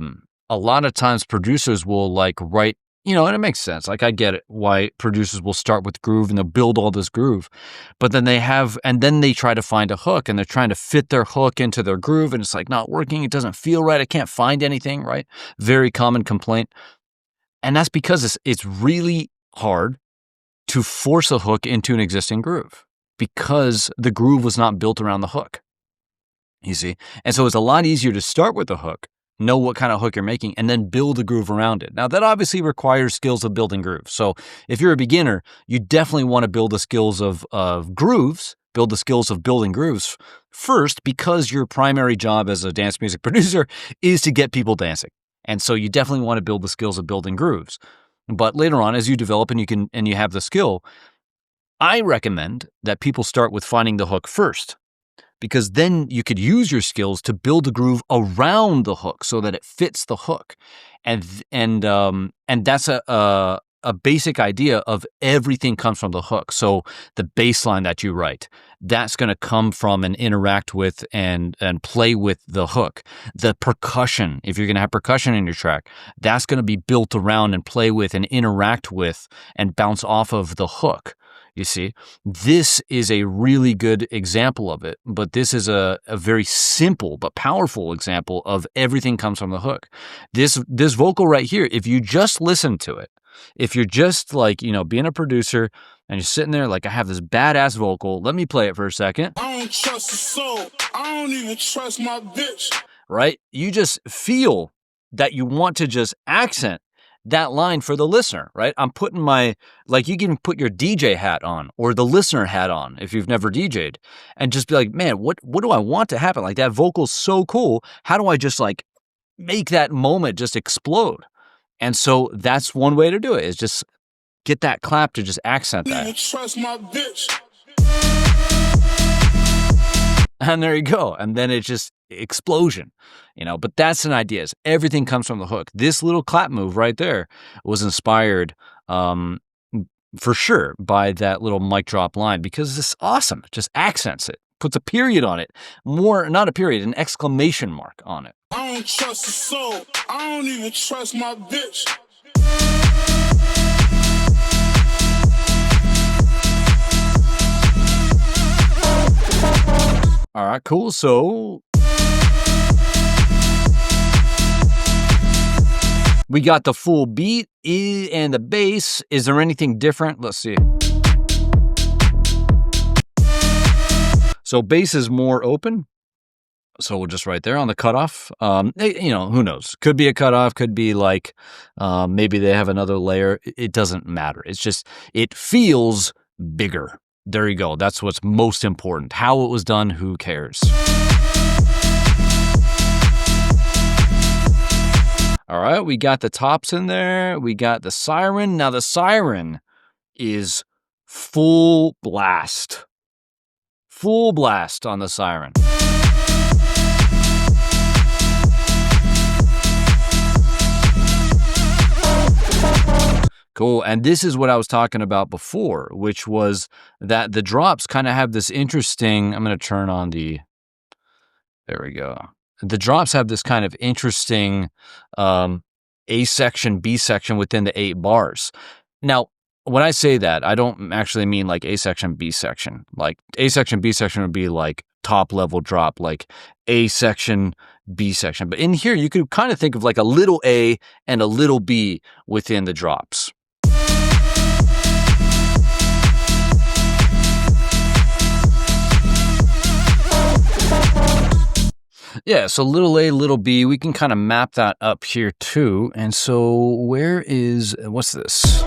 lot of times producers will like write, and it makes sense. Like, I get it why producers will start with groove and they'll build all this groove. But then then they try to find a hook, and they're trying to fit their hook into their groove, and it's like not working. It doesn't feel right. I can't find anything, right? Very common complaint. And that's because it's really hard to force a hook into an existing groove, because the groove was not built around the hook, you see? And so it's a lot easier to start with the hook, know what kind of hook you're making, and then build a groove around it. Now, that obviously requires skills of building grooves. So if you're a beginner, you definitely want to build the skills of grooves, build the skills of building grooves first, because your primary job as a dance music producer is to get people dancing. And so you definitely want to build the skills of building grooves. But later on, as you develop and you have the skill, I recommend that people start with finding the hook first, because then you could use your skills to build a groove around the hook so that it fits the hook. And that's a basic idea of everything comes from the hook. So the bass line that you write, that's going to come from and interact with and play with the hook. The percussion, if you're going to have percussion in your track, that's going to be built around and play with and interact with and bounce off of the hook. You see, this is a really good example of it, but this is a very simple but powerful example of everything comes from the hook. This vocal right here, if you just listen to it, if you're just like, being a producer and you're sitting there like, I have this badass vocal, let me play it for a second. I don't trust the soul. I don't even trust my bitch. Right? You just feel that you want to just accent that line for the listener, right? I'm putting you can put your DJ hat on or the listener hat on if you've never DJ'd, and just be like, man, what do I want to happen? Like, that vocal's so cool. How do I just like make that moment just explode? And so that's one way to do it, is just get that clap to just accent Even that. trust my bitch. And there you go. And then it's just explosion, but that's an idea. Everything comes from the hook. This little clap move right there was inspired, for sure, by that little mic drop line, because it's awesome. It just accents it, puts a period on it. Not a period, an exclamation mark on it. I don't trust a soul. I don't even trust my bitch. All right, cool. So we got the full beat and the bass. Is there anything different? Let's see. So bass is more open. So we'll just right there on the cutoff. Who knows? Could be a cutoff. Could be like maybe they have another layer. It doesn't matter. It's just, it feels bigger. There you go. That's what's most important. How it was done, who cares? All right, we got the tops in there. We got the siren. Now the siren is full blast. Full blast on the siren. Cool. And this is what I was talking about before, which was that the drops kind of have this interesting, I'm going to turn on there we go. The drops have this kind of interesting A section, B section within the 8 bars. Now, when I say that, I don't actually mean like A section, B section. Like A section, B section would be like top level drop, like A section, B section. But in here, you could kind of think of like a little A and a little B within the drops. Yeah, so little A, little B, we can kind of map that up here too. And so what's this?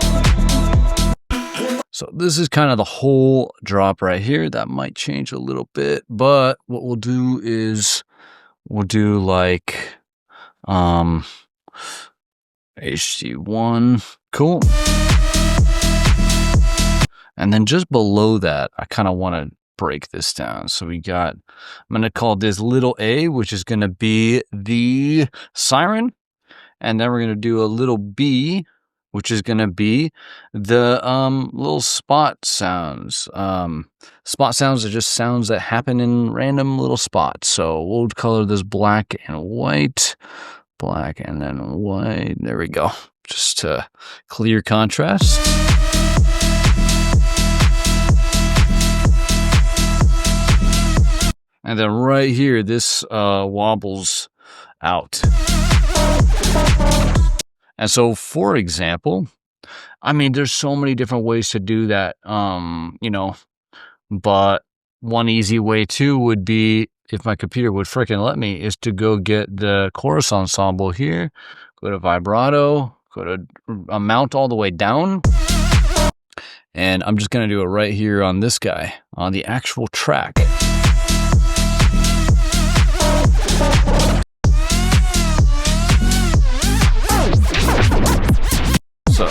So this is kind of the whole drop right here. That might change a little bit, but what we'll do is we'll do like HC1, cool. And then just below that, I kind of want to break this down. So I'm going to call this little A, which is going to be the siren. And then we're going to do a little B, which is going to be the little spot sounds. Spot sounds are just sounds that happen in random little spots. So we'll color this black and white. Black and then white. There we go. Just to clear contrast. And then right here, this wobbles out. And so, for example, I mean, there's so many different ways to do that, but one easy way too would be, if my computer would frickin' let me, is to go get the chorus ensemble here, go to vibrato, go to amount all the way down. And I'm just going to do it right here on this guy, on the actual track. So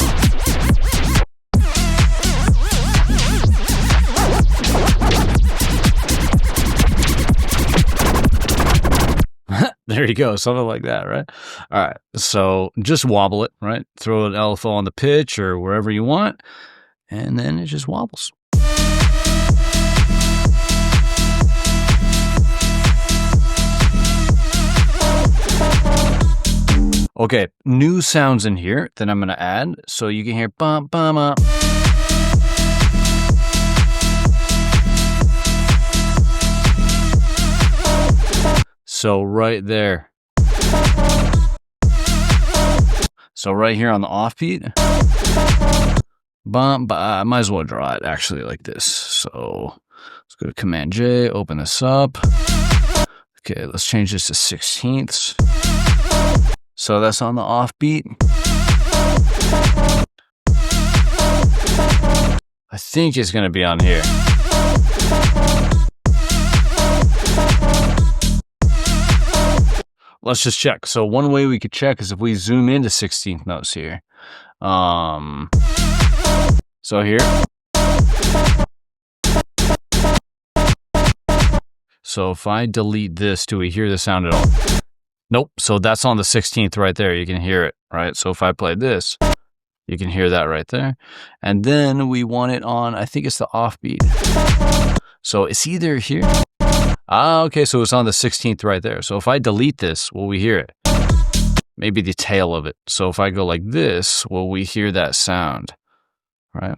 there you go, something like that, right? All right, so just wobble it, right? Throw an LFO on the pitch or wherever you want, and then it just wobbles. Okay, new sounds in here that I'm going to add. So you can hear bum, bum, up. So right there. So right here on the offbeat. Bum, I might as well draw it actually like this. So let's go to Command J, open this up. Okay, let's change this to 16ths. So that's on the offbeat. I think it's going to be on here. let's just check. So one way we could check is if we zoom into 16th notes here. So here. So if I delete this, do we hear the sound at all? Nope. So that's on the 16th right there. You can hear it, right? So if I play this, you can hear that right there. And then we want it on, I think it's the offbeat. So it's either here. Okay, so it's on the 16th right there. So if I delete this, will we hear it? Maybe the tail of it. So if I go like this, will we hear that sound? Right?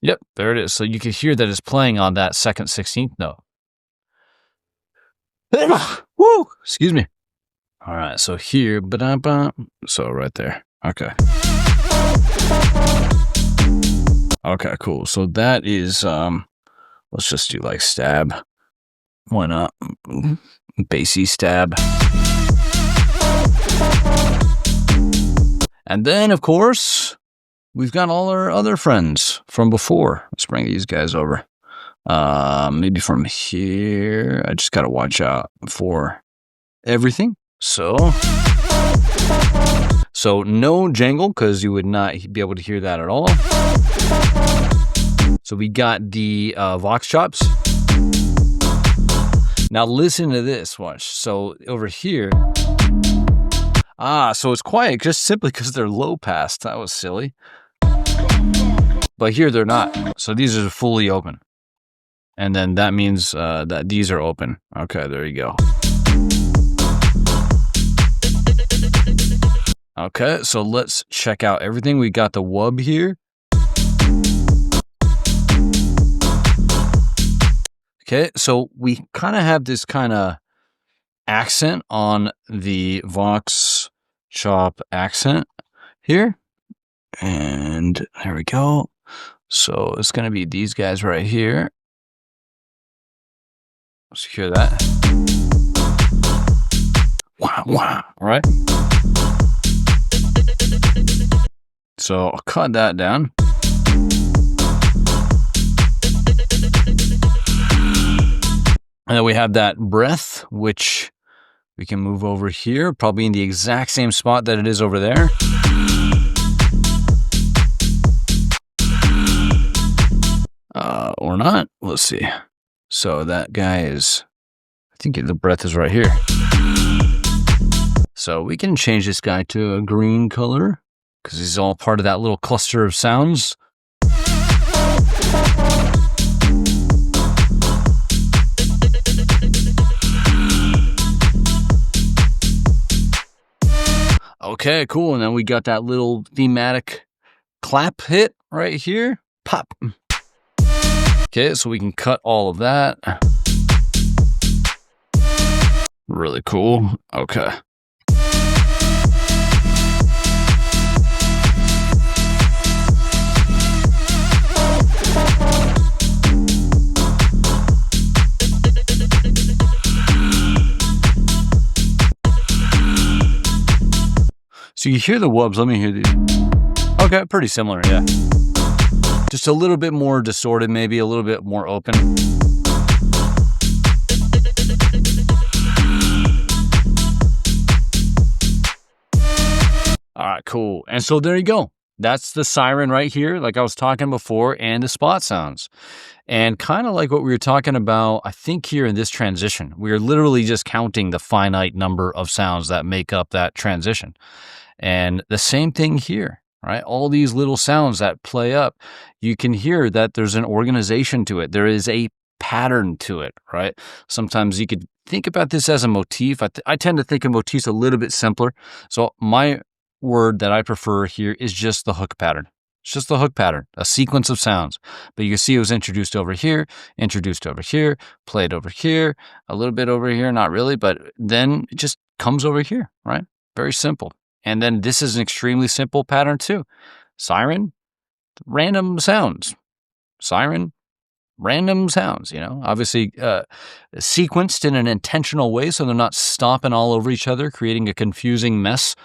Yep, there it is. So you can hear that it's playing on that second 16th note. Woo! Excuse me. All right, so here, so right there. Okay. Okay, cool. So that is, let's just do like stab. Why not? Bassy stab. And then, of course, we've got all our other friends from before. Let's bring these guys over. Maybe from here. I just got to watch out for everything. So no jangle, because you would not be able to hear that at all. So we got the Vox chops. Now listen to this, watch. So over here, so it's quiet just simply because they're low pass. That was silly. But here they're not. So these are fully open. And then that means that these are open. Okay, there you go. Okay, so let's check out everything. We got the wub here. Okay, so we kind of have this kind of accent on the Vox chop accent here. And there we go. So it's going to be these guys right here. Let's hear that. Wow, wow, right? So I'll cut that down. And then we have that breath, which we can move over here, probably in the exact same spot that it is over there. Or not. Let's see. So that guy is, I think the breath is right here. So we can change this guy to a green color because he's all part of that little cluster of sounds. Okay, cool. And then we got that little thematic clap hit right here. Pop. Okay, so we can cut all of that. Really cool. Okay. So you hear the wubs. Let me hear these. Okay, pretty similar, yeah. Just a little bit more distorted, maybe a little bit more open. All right, cool. And so there you go. That's the siren right here, like I was talking before, and the spot sounds. And kind of like what we were talking about, I think here in this transition, we are literally just counting the finite number of sounds that make up that transition. And the same thing here, right? All these little sounds that play up, you can hear that there's an organization to it. There is a pattern to it, right? Sometimes you could think about this as a motif. I tend to think of motifs a little bit simpler. So my word that I prefer here is just the hook pattern. It's just the hook pattern, a sequence of sounds. But you can see it was introduced over here, played over here, a little bit over here, not really, but then it just comes over here, right? Very simple. And then this is an extremely simple pattern too. Siren, random sounds. Siren, random sounds, you know, obviously sequenced in an intentional way so they're not stomping all over each other, creating a confusing mess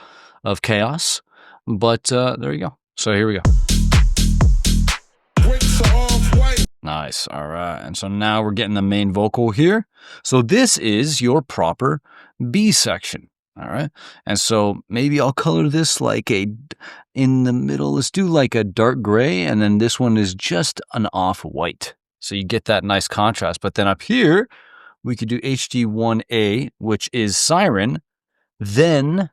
of chaos. But there you go. So here we go. Nice. All right. And so now we're getting the main vocal here. So this is your proper B section. All right. And so maybe I'll color this like in the middle. Let's do like a dark gray. And then this one is just an off white. So you get that nice contrast. But then up here, we could do HD1A, which is siren, then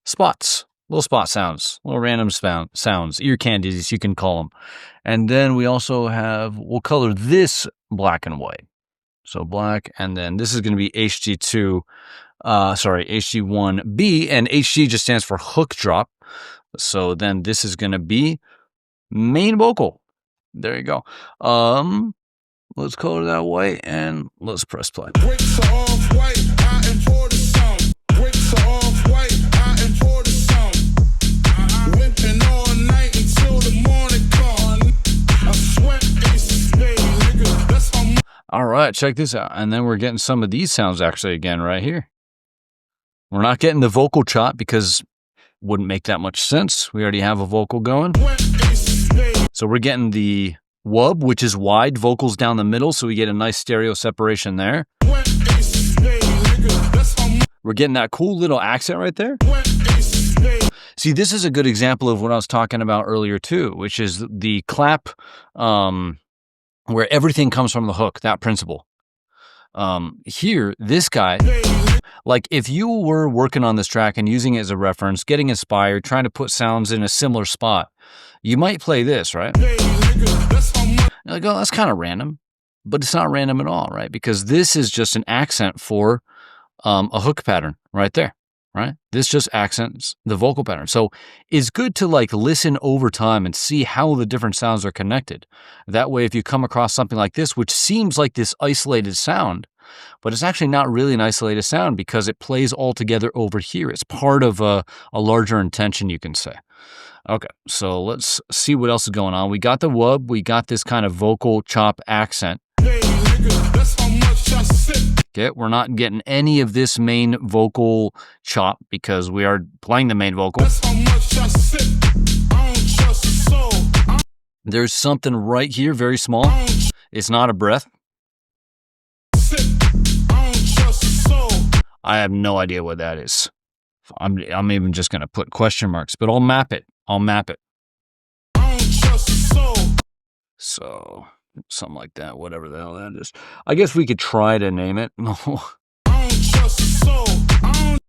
spots, little spot sounds, little random sounds, ear candies, you can call them. And then we also we'll color this black and white. So black, and then this is going to be HD1B, and HD just stands for hook drop. So then this is going to be main vocal. There you go. Let's color that white, and let's press play. All right, check this out. And then we're getting some of these sounds actually again right here. We're not getting the vocal chop because wouldn't make that much sense. We already have a vocal going. So we're getting the wub, which is wide, vocals down the middle, so we get a nice stereo separation there. We're getting that cool little accent right there. See, this is a good example of what I was talking about earlier too, which is the clap, where everything comes from the hook, that principle. Here, this guy, like if you were working on this track and using it as a reference, getting inspired, trying to put sounds in a similar spot, you might play this, right? You're like, oh, that's kind of random, but it's not random at all, right? Because this is just an accent for a hook pattern right there, right? This just accents the vocal pattern. So it's good to like listen over time and see how the different sounds are connected. That way, if you come across something like this, which seems like this isolated sound, but it's actually not really an isolated sound because it plays all together over here. It's part of a larger intention, you can say. Okay, so let's see what else is going on. We got the wub, we got this kind of vocal chop accent. Okay, we're not getting any of this main vocal chop because we are playing the main vocal. There's something right here, very small. It's not a breath. I have no idea what that is. I'm even just going to put question marks, but I'll map it. So, something like that, whatever the hell that is. I guess we could try to name it.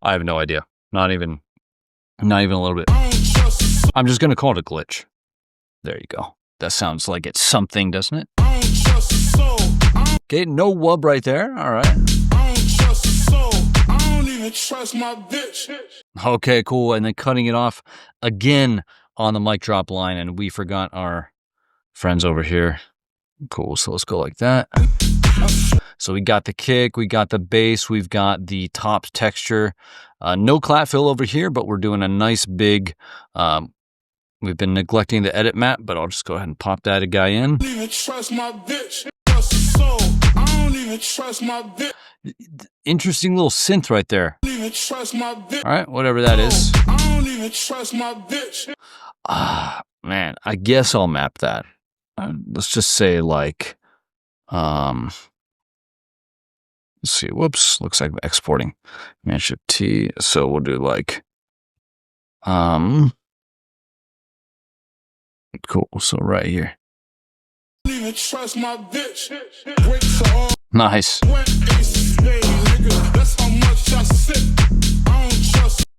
I have no idea. Not even a little bit. I'm just going to call it a glitch. There you go. That sounds like it's something, doesn't it? Okay, no wub right there. All right. Trust my bitch. Okay, cool. And then cutting it off again on the mic drop line, and we forgot our friends over here. Cool. So let's go like that. So we got the kick, we got the bass, we've got the top texture. No clap fill over here, but we're doing a nice big. We've been neglecting the edit map, but I'll just go ahead and pop that guy in. I don't even trust my bitch. I don't even trust my bitch. Interesting little synth right there. I don't even trust my bitch. All right, whatever that is. I don't even trust my bitch. Man, I guess I'll map that. Let's just say like, let's see, whoops, looks like I'm exporting. Command Shift T, so we'll do like, cool, so right here. I don't even trust my bitch. Nice.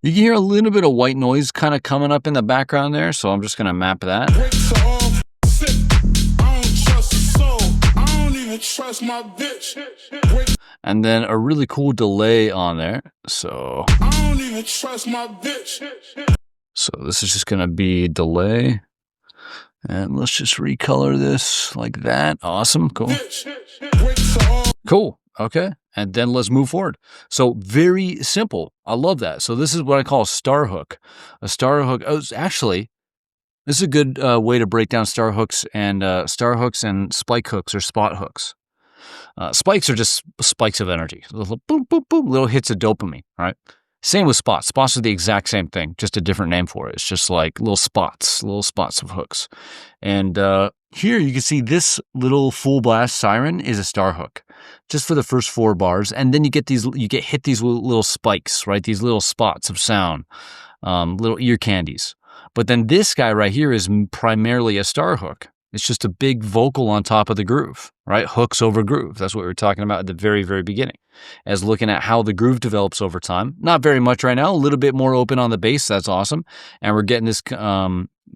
You can hear a little bit of white noise kind of coming up in the background there, so I'm just going to map that. And then a really cool delay on there, so. So this is just going to be delay. And let's just recolor this like that. Awesome. Cool. Cool. Okay. And then let's move forward. So very simple. I love that. So this is what I call a star hook. A star hook. Oh, actually, this is a good way to break down star hooks and spike hooks or spot hooks. Spikes are just spikes of energy. Little boom, boom, boom, little hits of dopamine, right? Same with spots. Spots are the exact same thing, just a different name for it. It's just like little spots of hooks. And here you can see this little full blast siren is a star hook, just for the first 4 bars, and then you get hit these little spikes, right? These little spots of sound, little ear candies. But then this guy right here is primarily a star hook. It's just a big vocal on top of the groove, right? Hooks over groove. That's what we were talking about at the very, very beginning, as looking at how the groove develops over time. Not very much right now, a little bit more open on the bass. That's awesome. And we're getting this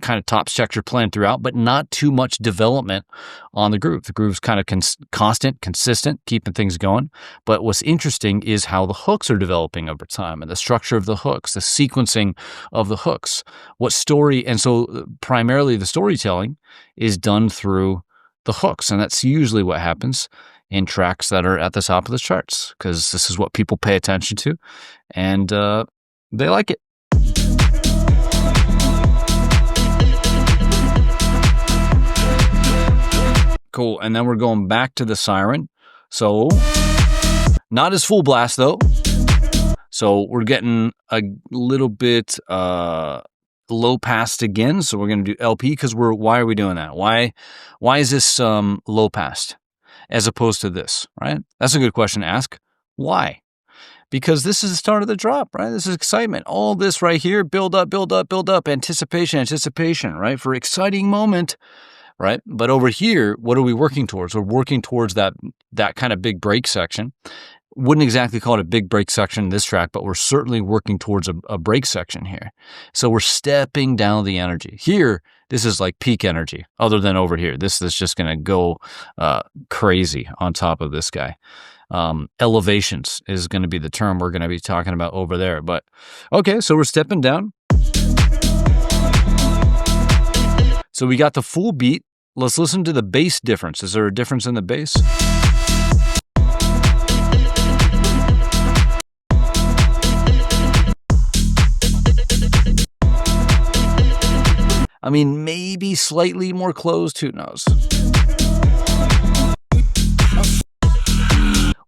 kind of top structure playing throughout, but not too much development on the groove. The groove's kind of constant, consistent, keeping things going. But what's interesting is how the hooks are developing over time, and the structure of the hooks, the sequencing of the hooks, what story. And so primarily the storytelling is done through the hooks. And that's usually what happens in tracks that are at the top of the charts, because this is what people pay attention to, and they like it. Cool. And then we're going back to the siren. So not as full blast though. So we're getting a little bit low passed again. So we're going to do LP because why are we doing that? Why is this low passed as opposed to this, right? That's a good question to ask. Why? Because this is the start of the drop, right? This is excitement. All this right here, build up, anticipation, right? For exciting moment. Right? But over here, what are we working towards? We're working towards that kind of big break section. Wouldn't exactly call it a big break section in this track, but we're certainly working towards a break section here. So we're stepping down the energy. Here, this is like peak energy, other than over here. This is just going to go crazy on top of this guy. Elevations is going to be the term we're going to be talking about over there. But okay, so we're stepping down. So we got the full beat. Let's listen to the bass difference. Is there a difference in the bass? I mean, maybe slightly more closed, who knows?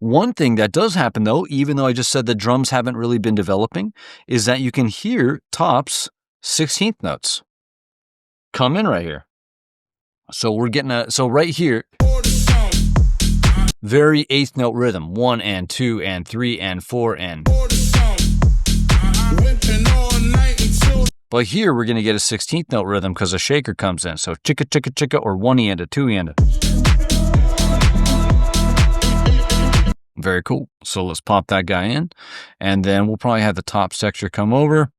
One thing that does happen though, even though I just said the drums haven't really been developing, is that you can hear tops 16th notes come in right here. So we're getting so right here, very 8th note rhythm, 1 and 2 and 3 and 4 and. But here we're going to get a 16th note rhythm because a shaker comes in. So chicka chicka chicka, or 1-enda, 2-enda. Very cool. So let's pop that guy in, and then we'll probably have the top texture come over.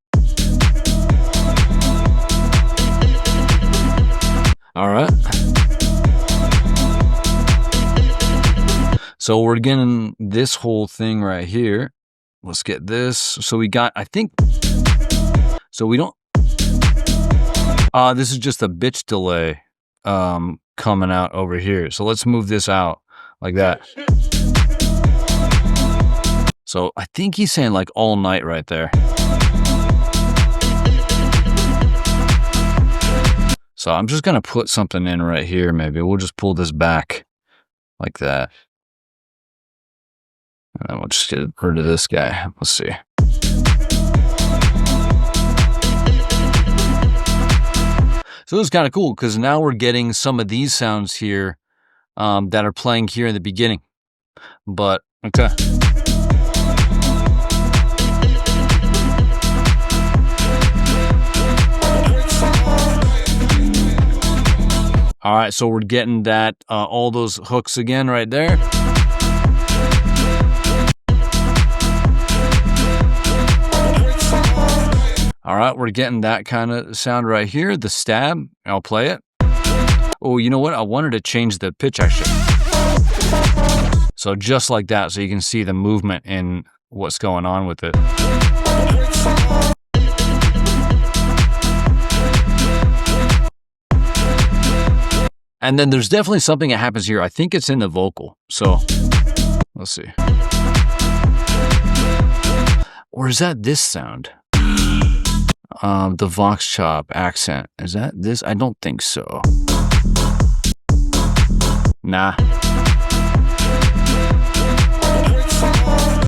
All right. So we're getting this whole thing right here. Let's get this. So we got, I think, so we don't, this is just a bitch delay coming out over here. So let's move this out like that. So I think he's saying like all night right there. So I'm just going to put something in right here. Maybe we'll just pull this back like that. And then we'll just get rid of this guy. Let's see. So it's kind of cool because now we're getting some of these sounds here that are playing here in the beginning. But, okay. All right, so we're getting that, all those hooks again right there. All right, we're getting that kind of sound right here, the stab. I'll play it. Oh, you know what? I wanted to change the pitch actually. So just like that, so you can see the movement in what's going on with it. And then there's definitely something that happens here. I think it's in the vocal. So let's see. Or is that this sound? The Vox chop accent. Is that this? I don't think so. Nah.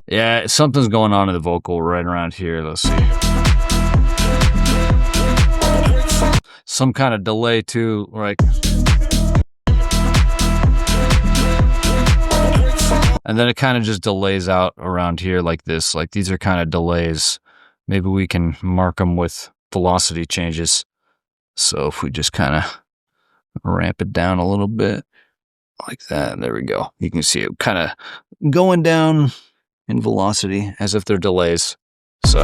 Yeah, something's going on in the vocal right around here. Let's see. Some kind of delay too, like. And then it kind of just delays out around here like this. Like these are kind of delays. Maybe we can mark them with velocity changes. So if we just kind of ramp it down a little bit like that, there we go. You can see it kind of going down in velocity as if they're delays. So,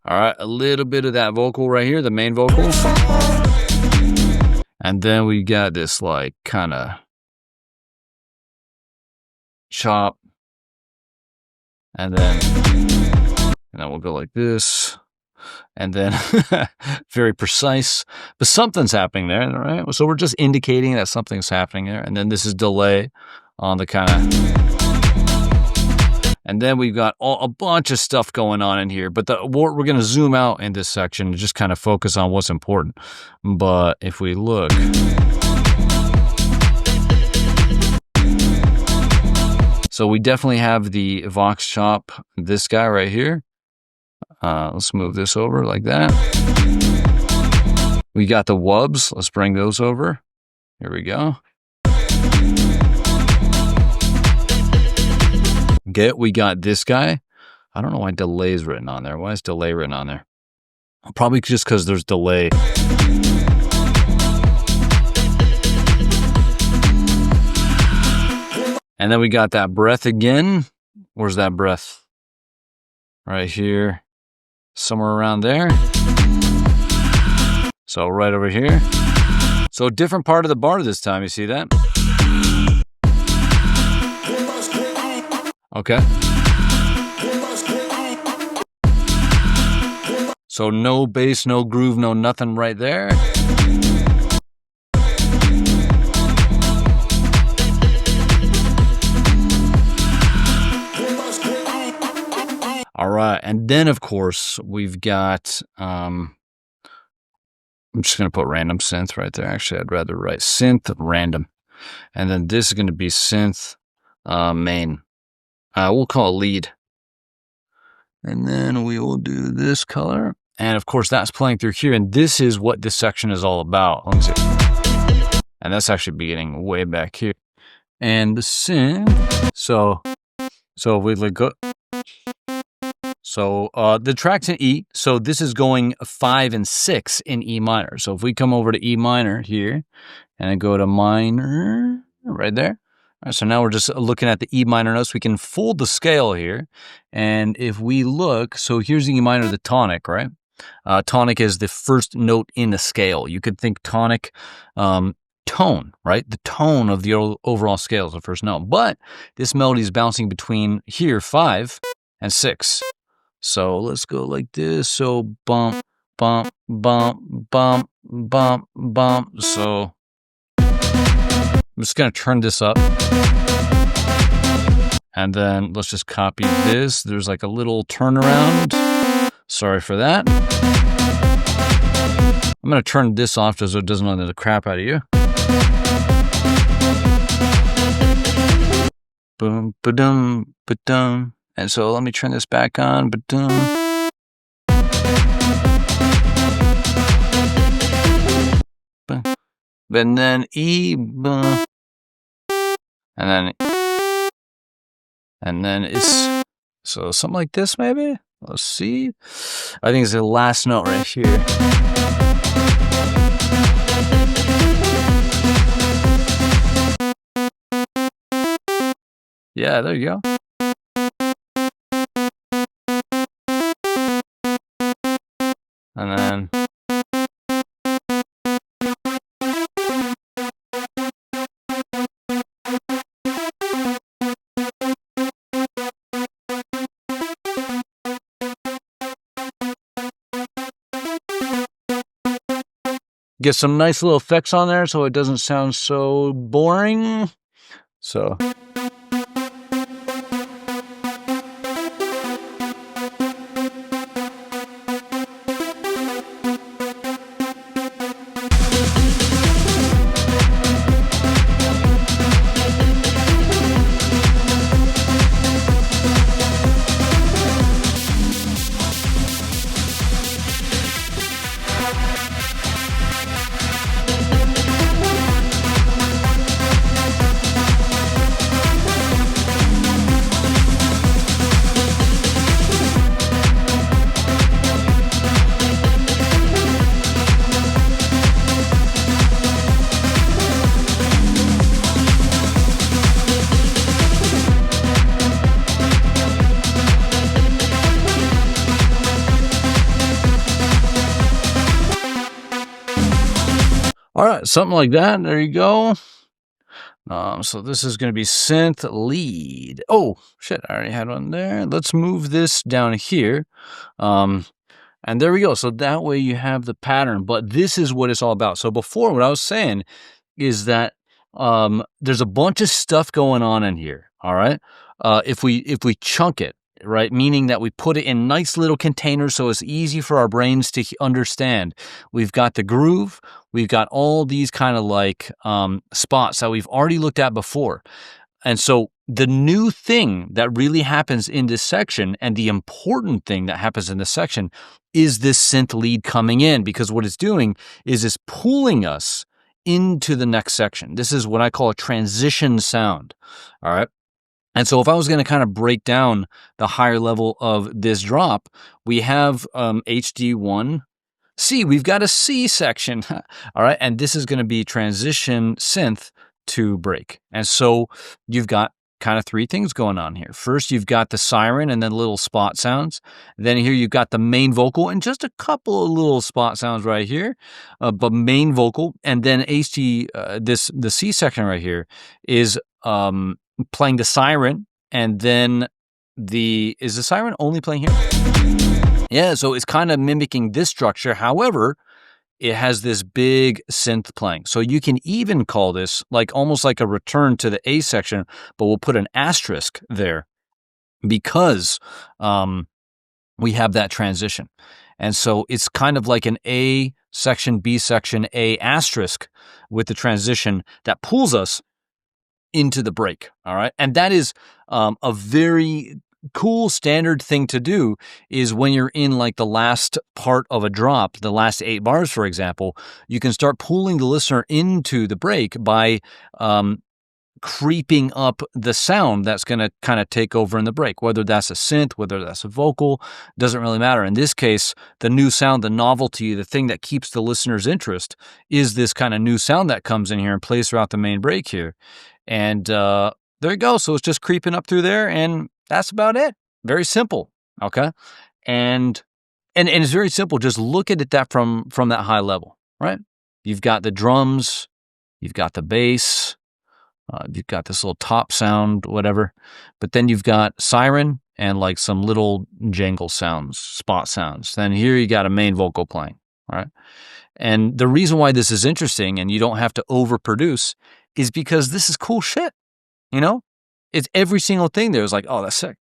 all right, a little bit of that vocal right here, the main vocal. And then we got this like kind of chop. And then we'll go like this. And then very precise, but something's happening there, right? So we're just indicating that something's happening there. And then this is delay on the kind of, and then we've got a bunch of stuff going on in here, but we're going to zoom out in this section and just kind of focus on what's important. But if we look, so we definitely have the Vox chop, this guy right here. Let's move this over like that. We got the wubs. Let's bring those over. Here we go. We got this guy. I don't know why delay is written on there. Why is delay written on there? Probably just because there's delay. And then we got that breath again. Where's that breath? Right here. Somewhere around there. So right over here. So a different part of the bar this time. You see that? Okay. So no bass, no groove, no nothing right there. All right, and then of course we've got, I'm just gonna put random synth right there. Actually, I'd rather write synth random. And then this is gonna be synth main. We'll call it lead. And then we will do this color. And of course that's playing through here. And this is what this section is all about. Let me see. And that's actually beginning way back here. And the synth, so if we like go, so the track's in E, so this is going 5 and 6 in E minor. So if we come over to E minor here, and I go to minor, right there. All right, so now we're just looking at the E minor notes. We can fold the scale here, and if we look, so here's the E minor, the tonic, right? Tonic is the first note in the scale. You could think tonic, tone, right? The tone of the overall scale is the first note. But this melody is bouncing between here, 5 and 6. So let's go like this. So bump, bump, bump, bump, bump, bump. So I'm just going to turn this up. And then let's just copy this. There's like a little turnaround. Sorry for that. I'm going to turn this off just so it doesn't annoy the crap out of you. Boom, ba-dum, ba-dum. And so let me turn this back on. Ba-dum. And then E, and then it's, so something like this maybe? Let's see. I think it's the last note right here. Yeah, there you go. And then get some nice little effects on there so it doesn't sound so boring. So All right, something like that. There you go. So this is going to be synth lead. Oh, shit, I already had one there. Let's move this down here. And there we go. So that way you have the pattern, but this is what it's all about. So before, what I was saying is that there's a bunch of stuff going on in here, all right? If we chunk it, right, meaning that we put it in nice little containers so it's easy for our brains to understand. We've got the groove, we've got all these kind of like spots that we've already looked at before. And so the new thing that really happens in this section, and the important thing that happens in this section, is this synth lead coming in, because what it's doing is it's pulling us into the next section. This is what I call a transition sound, all right? And so if I was going to kind of break down the higher level of this drop, we have HD1, C. We've got a C section, all right? And this is going to be transition synth to break. And so you've got kind of three things going on here. First, you've got the siren and then little spot sounds. Then here you've got the main vocal and just a couple of little spot sounds right here, but main vocal. And then the C section right here is playing the siren, and then is the siren only playing here? Yeah, so it's kind of mimicking this structure. However, it has this big synth playing. So you can even call this like almost like a return to the A section, but we'll put an asterisk there because we have that transition. And so it's kind of like an A section, B section, A asterisk with the transition that pulls us into the break, all right? And that is a very cool standard thing to do, is when you're in like the last part of a drop, the last 8 bars, for example, you can start pulling the listener into the break by creeping up the sound that's going to kind of take over in the break, whether that's a synth, whether that's a vocal, doesn't really matter. In this case, the new sound, the novelty, the thing that keeps the listener's interest is this kind of new sound that comes in here and plays throughout the main break here. And there you go. So it's just creeping up through there, and that's about it. Very simple. Okay. And it's very simple. Just look at it that from that high level, right? You've got the drums, you've got the bass, you've got this little top sound, whatever. But then you've got siren and like some little jangle sounds, spot sounds. Then here you got a main vocal playing, all right? And the reason why this is interesting and you don't have to overproduce is because this is cool shit, you know? It's every single thing there is like, oh, that's sick,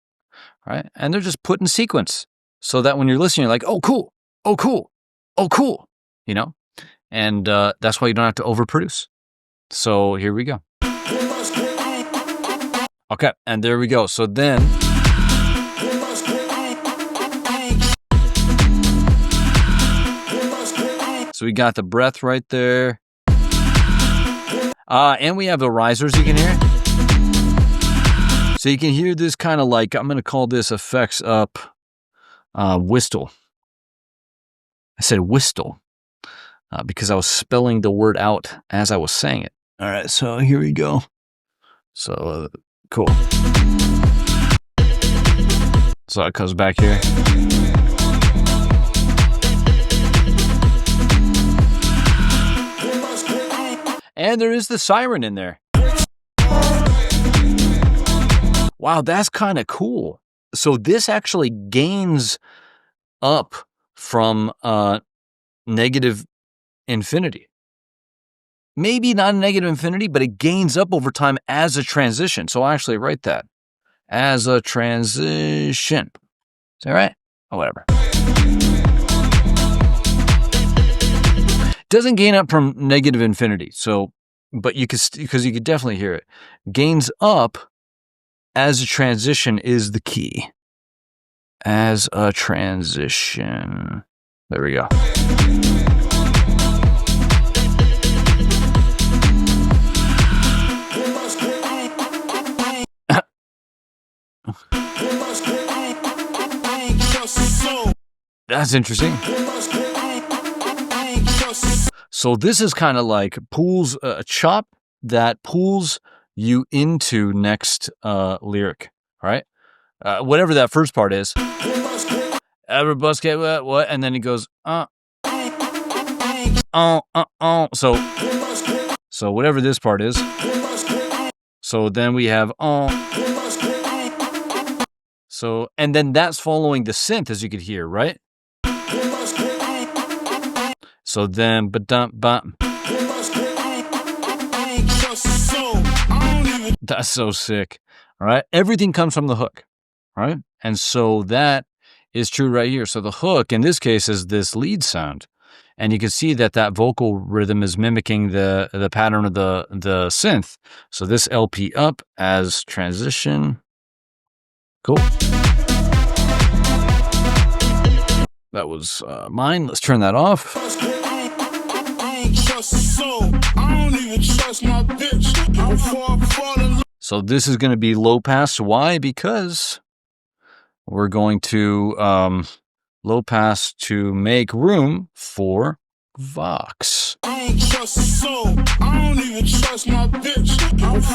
right? And they're just put in sequence so that when you're listening, you're like, oh, cool, oh, cool, oh, cool, you know? And that's why you don't have to overproduce. So here we go. Okay, and there we go. So then, so we got the breath right there. And we have the risers you can hear. So you can hear this kind of like, I'm going to call this effects up whistle. I said whistle because I was spelling the word out as I was saying it. All right, so here we go. So, cool. So it comes back here. And there is the siren in there. Wow, that's kind of cool. So this actually gains up from negative infinity. Maybe not negative infinity, but it gains up over time as a transition. So I'll actually write that as a transition. Is that right? Or whatever. Doesn't gain up from negative infinity. So, but you could, because you could definitely hear it. Gains up as a transition is the key. As a transition. There we go. That's interesting. So this is kind of like pulls a chop that pulls you into next lyric, right? Whatever that first part is. Every bus get what? And then he goes, So whatever this part is. So then we have So, and then that's following the synth, as you could hear, right? So then, that's so sick. All right. Everything comes from the hook. All right. And so that is true right here. So the hook in this case is this lead sound. And you can see that that vocal rhythm is mimicking the pattern of the synth. So this LP up as transition. Cool. That was mine. Let's turn that off. So this is going to be low pass. Why? Because we're going to low pass to make room for Vox.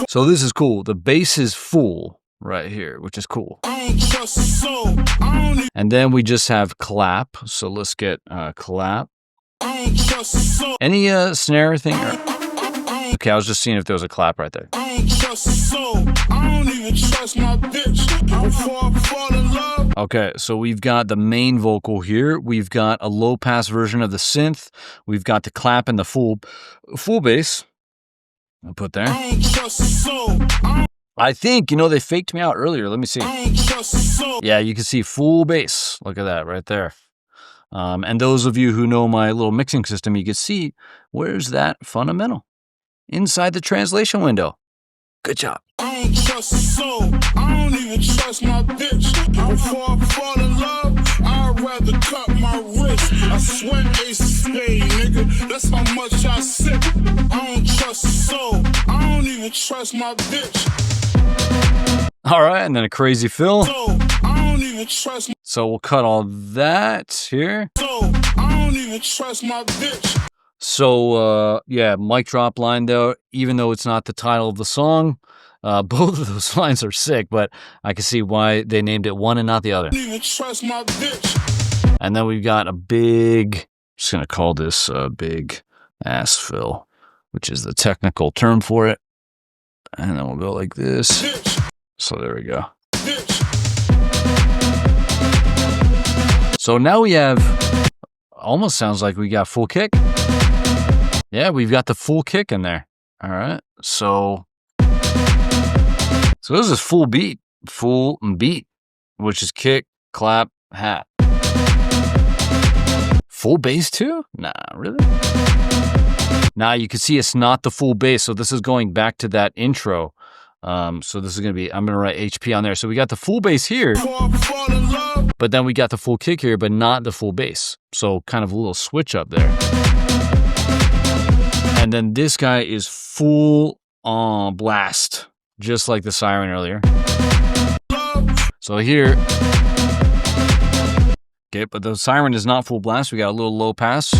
So this is cool. The bass is full right here, which is cool. And then we just have clap. So let's get clap. Any snare thing? Okay, I was just seeing if there was a clap right there. Okay, so we've got the main vocal here. We've got a low pass version of the synth. We've got the clap and the full bass. I'll put there. I think, they faked me out earlier. Let me see. Yeah, you can see full bass. Look at that right there. And those of you who know my little mixing system, you can see where's that fundamental inside the translation window. Good job. I don't trust a soul. I don't even trust my bitch. Before I fall in love, I'd rather cut my wrist. I swear ace of spade, nigga. That's how much I sip. I don't trust a soul. I don't even trust my bitch. All right, and then a crazy fill. So we'll cut all that here. I don't even trust my bitch. So, yeah, mic drop line though, even though it's not the title of the song, both of those lines are sick, but I can see why they named it one and not the other. And then we've got a big, just going to call this a big ass fill, which is the technical term for it. And then we'll go like this. So there we go. So now we have, almost sounds like we got full kick. Yeah, we've got the full kick in there. All right. So this is full beat, which is kick, clap, hat. Full bass too? Nah, really? Now you can see it's not the full bass. So this is going back to that intro. So this is going to be, I'm going to write HP on there. So we got the full bass here, but then we got the full kick here, but not the full bass. So kind of a little switch up there. And then this guy is full on blast, just like the siren earlier. So here, okay, but the siren is not full blast. We got a little low pass.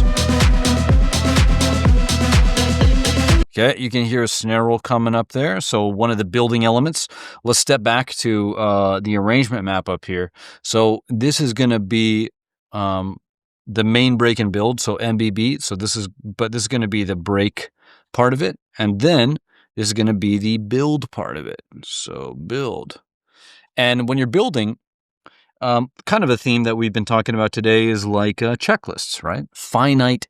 Okay, you can hear a snare roll coming up there. So one of the building elements. Let's step back to the arrangement map up here. So this is going to be the main break and build, so MBB. So this is going to be the break part of it, and then this is going to be the build part of it. So build, and when you're building, kind of a theme that we've been talking about today is like checklists, right? Finite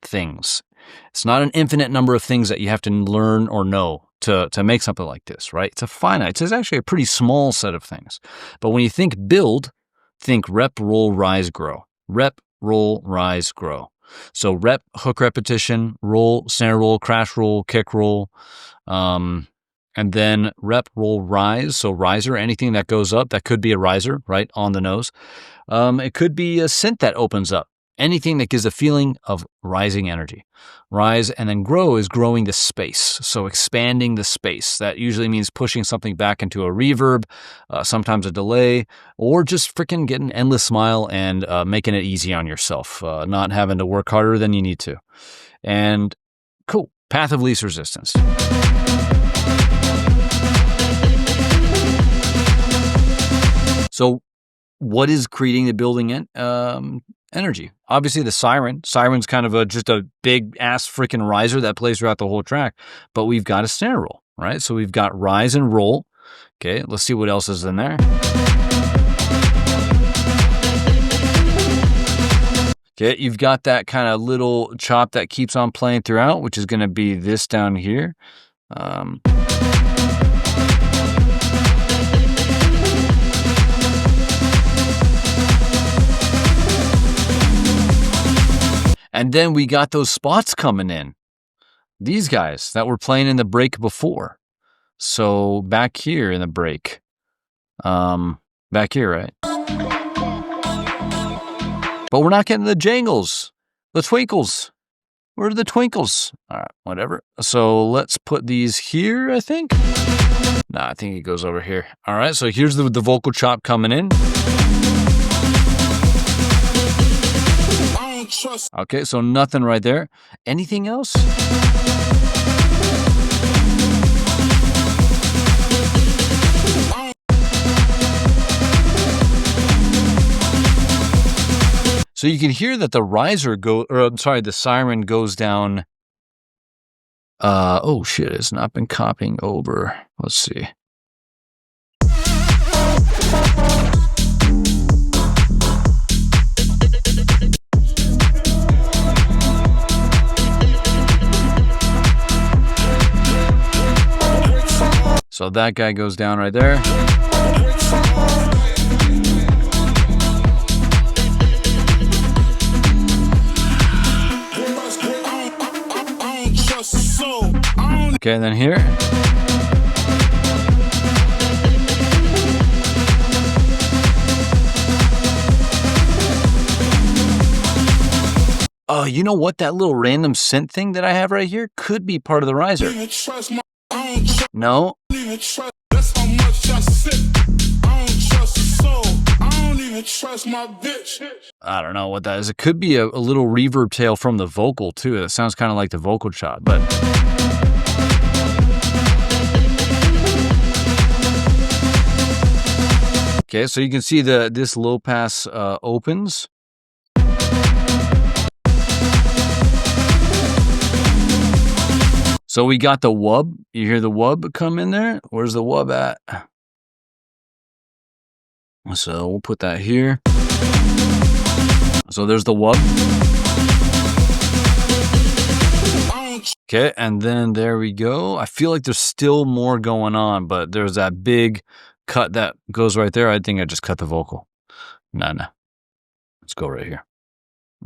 things. It's not an infinite number of things that you have to learn or know to make something like this, right? It's a finite. It's actually a pretty small set of things. But when you think build, think rep, roll, rise, grow. Rep, roll, rise, grow. So rep, hook repetition, roll, snare roll, crash roll, kick roll, and then rep, roll, rise. So riser, anything that goes up, that could be a riser, right, on the nose. It could be a synth that opens up. Anything that gives a feeling of rising energy. Rise and then grow is growing the space. So expanding the space. That usually means pushing something back into a reverb, sometimes a delay, or just freaking getting an endless smile and making it easy on yourself. Not having to work harder than you need to. And cool. Path of least resistance. So what is creating the building energy. Obviously, the siren's kind of just a big ass freaking riser that plays throughout the whole track. But we've got a snare roll, right? So we've got rise and roll. Okay, let's see what else is in there. Okay, you've got that kind of little chop that keeps on playing throughout, which is going to be this down here. And then we got those spots coming in. These guys that were playing in the break before. So back here in the break. Back here, right? But we're not getting the jangles, the twinkles. Where are the twinkles? All right, whatever. So let's put these here, I think. Nah, I think it goes over here. All right, so here's the vocal chop coming in. Okay, so nothing right there. Anything else? So you can hear that the riser the siren goes down. Oh shit, it's not been copying over. Let's see. So that guy goes down right there. Okay, and then here. Oh, you know what? That little random synth thing that I have right here could be part of the riser. No. I don't know what that is. It could be a little reverb tail from the vocal too. It sounds kind of like the vocal chop, but okay, so you can see this low pass opens. So we got the wub. You hear the wub come in there? Where's the wub at? So we'll put that here. So there's the wub. Okay, and then there we go. I feel like there's still more going on, but there's that big cut that goes right there. I think I just cut the vocal. No. Let's go right here.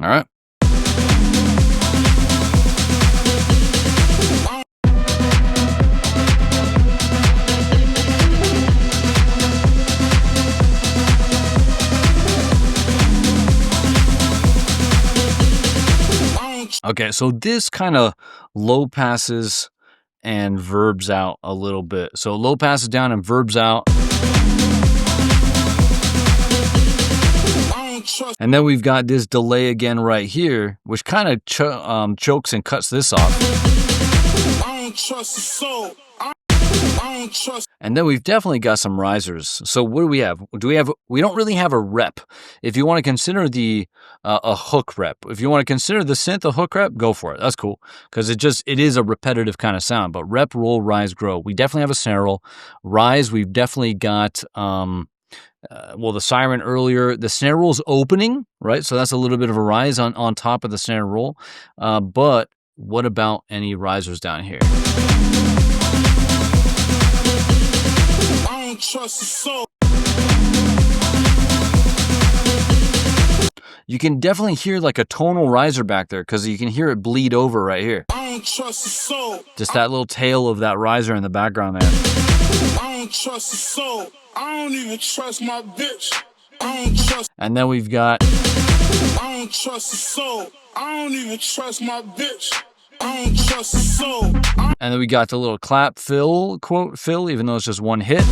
All right. Okay, so this kind of low passes and verbs out a little bit. So low passes down and verbs out. And then we've got this delay again right here, which kind of chokes and cuts this off. And then we've definitely got some risers. So what do we have? We don't really have a rep. If you want to consider a hook rep, if you want to consider the synth a hook rep, go for it. That's cool because it is a repetitive kind of sound. But rep, roll, rise, grow. We definitely have a snare roll. Rise, we've definitely got the siren earlier. The snare roll's opening, right? So that's a little bit of a rise on top of the snare roll. But what about any risers down here? You can definitely hear like a tonal riser back there because you can hear it bleed over right here. Just that little tail of that riser in the background there. I don't even trust my bitch. And then we've got I don't trust a soul. I don't even trust my bitch. I don't trust a soul. And then we got the little clap fill, quote fill, even though it's just one hit.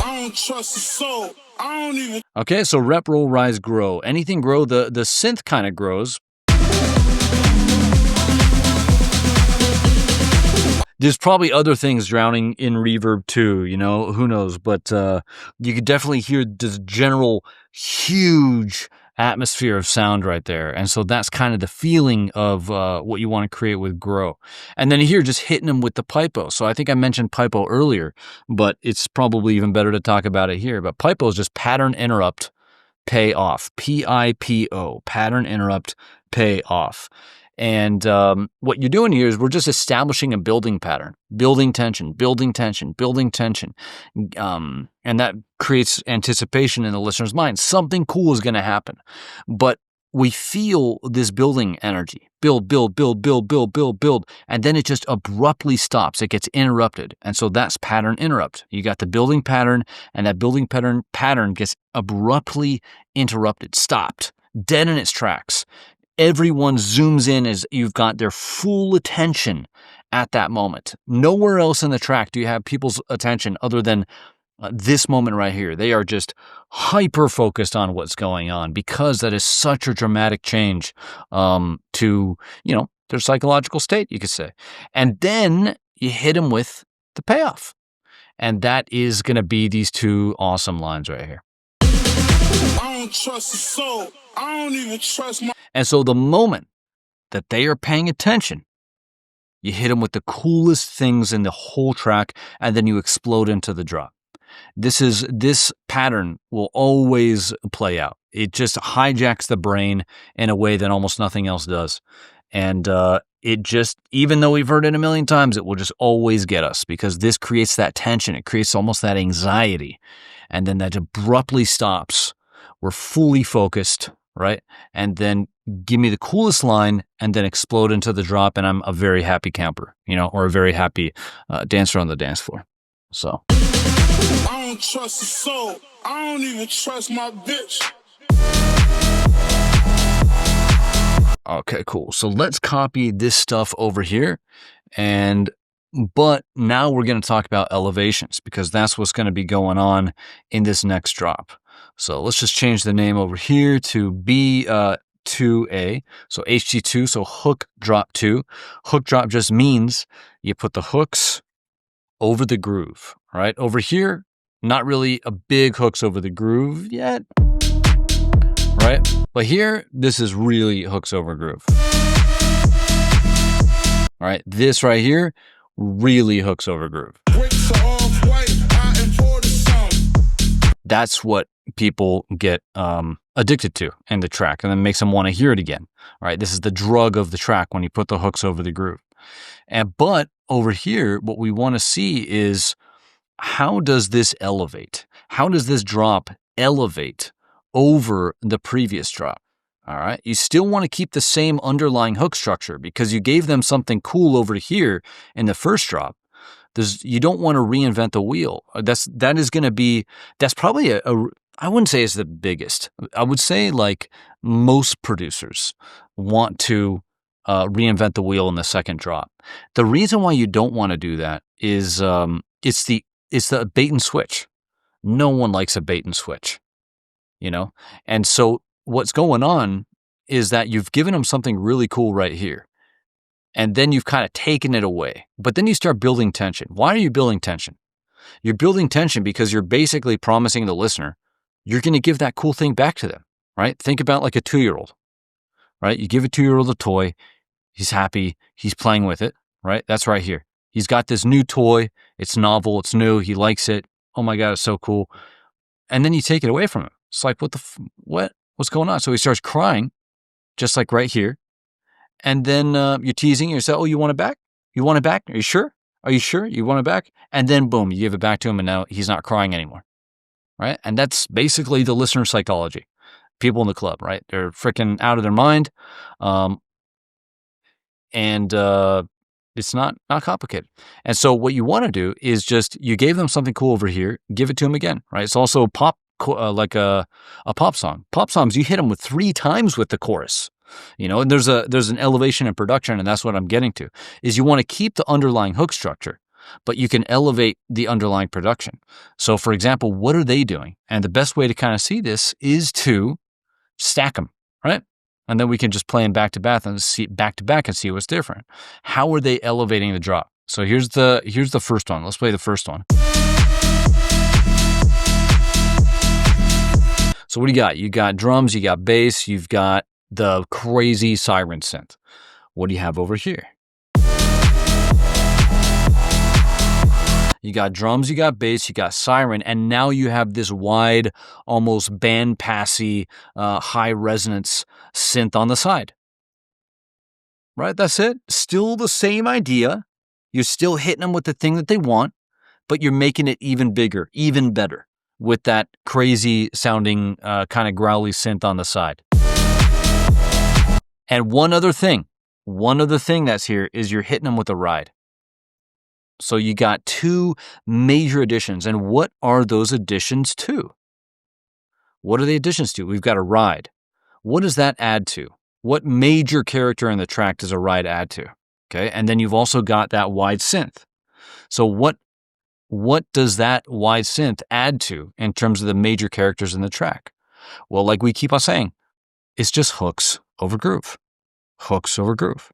I don't trust a soul. I don't even. Okay, so rep, roll, rise, grow. Anything grow, the synth kind of grows. There's probably other things drowning in reverb too, you know, who knows, but you could definitely hear this general huge atmosphere of sound right there. And so that's kind of the feeling of what you want to create with Grow. And then here, just hitting them with the Pipo. So I think I mentioned Pipo earlier, but it's probably even better to talk about it here. But Pipo is just pattern interrupt, pay off, Pipo, pattern interrupt, pay off. And what you're doing here is we're just establishing a building pattern, building tension, building tension, building tension. And that creates anticipation in the listener's mind. Something cool is going to happen. But we feel this building energy, build, build, build, build, build, build, build. And then it just abruptly stops. It gets interrupted. And so that's pattern interrupt. You got the building pattern, and that building pattern gets abruptly interrupted, stopped, dead in its tracks. Everyone zooms in as you've got their full attention at that moment. Nowhere else in the track do you have people's attention other than this moment right here. They are just hyper focused on what's going on because that is such a dramatic change to, you know, their psychological state, you could say. And then you hit them with the payoff. And that is going to be these two awesome lines right here. I don't trust the soul. I don't even trust my... And so the moment that they are paying attention, you hit them with the coolest things in the whole track, and then you explode into the drop. This pattern will always play out. It just hijacks the brain in a way that almost nothing else does. And it just, even though we've heard it a million times, it will just always get us because this creates that tension. It creates almost that anxiety. And then that abruptly stops. We're fully focused, right? And then give me the coolest line and then explode into the drop. And I'm a very happy camper, you know, or a very happy dancer on the dance floor. So. I don't trust the soul. I don't even trust my bitch. Okay, cool. So let's copy this stuff over here. But now we're going to talk about elevations because that's what's going to be going on in this next drop. So let's just change the name over here to B2A. So HT2, so hook drop 2. Hook drop just means you put the hooks over the groove, right? Over here, not really a big hooks over the groove yet, right? But here, this is really hooks over groove. All right, this right here, really hooks over groove. That's what people get addicted to in the track and then makes them want to hear it again. All right, this is the drug of the track when you put the hooks over the groove. But over here, what we want to see is how does this elevate? How does this drop elevate over the previous drop? All right, you still want to keep the same underlying hook structure because you gave them something cool over here in the first drop. You don't want to reinvent the wheel. That's probably I wouldn't say it's the biggest. I would say like most producers want to reinvent the wheel in the second drop. The reason why you don't want to do that is it's the bait and switch. No one likes a bait and switch, you know? And so what's going on is that you've given them something really cool right here. And then you've kind of taken it away. But then you start building tension. Why are you building tension? You're building tension because you're basically promising the listener you're going to give that cool thing back to them, right? Think about like a 2-year-old, right? You give a 2-year-old a toy. He's happy. He's playing with it, right? That's right here. He's got this new toy. It's novel. It's new. He likes it. Oh my God, it's so cool. And then you take it away from him. It's like, what's going on? So he starts crying, just like right here. And then you're teasing. You say, oh, you want it back? You want it back? Are you sure? Are you sure you want it back? And then boom, you give it back to him and now he's not crying anymore, right? And that's basically the listener psychology. People in the club, right? They're freaking out of their mind. It's not complicated. And so what you want to do is just, you gave them something cool over here, give it to them again, right? It's also like a pop song. Pop songs, you hit them with 3 times with the chorus. You know, and there's an elevation in production, and that's what I'm getting to, is you want to keep the underlying hook structure, but you can elevate the underlying production. So for example, what are they doing? And the best way to kind of see this is to stack them, right? And then we can just play them back to back and see what's different. How are they elevating the drop? So here's the first one. Let's play the first one. So what do you got? You got drums, you got bass, you've got the crazy siren synth. What do you have over here? You got drums, you got bass, you got siren, and now you have this wide, almost band-passy, high resonance synth on the side. Right, that's it. Still the same idea. You're still hitting them with the thing that they want, but you're making it even bigger, even better with that crazy sounding kind of growly synth on the side. And one other thing that's here is you're hitting them with a ride. So you got two major additions. And what are those additions to? What are the additions to? We've got a ride. What does that add to? What major character in the track does a ride add to? Okay, and then you've also got that wide synth. So what does that wide synth add to in terms of the major characters in the track? Well, like we keep on saying, it's just hooks over groove. Hooks over groove.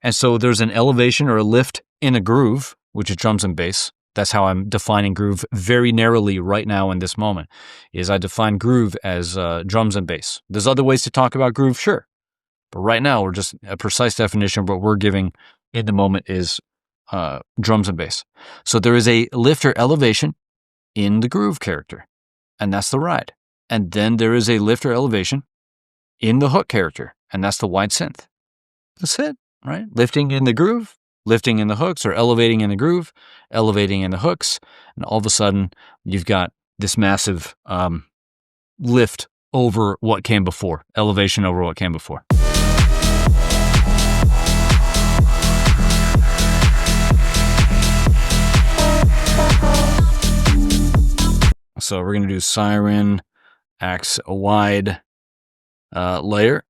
And so there's an elevation or a lift in a groove, which is drums and bass. That's how I'm defining groove very narrowly right now in this moment, is I define groove as drums and bass. There's other ways to talk about groove, sure. But right now, we're just a precise definition of what we're giving in the moment is drums and bass. So there is a lift or elevation in the groove character, and that's the ride. And then there is a lift or elevation in the hook character, and that's the wide synth. That's it, right? Lifting in the groove, lifting in the hooks, or elevating in the groove, elevating in the hooks, and all of a sudden you've got this massive lift over what came before, elevation over what came before. So we're going to do siren, axe a wide layer.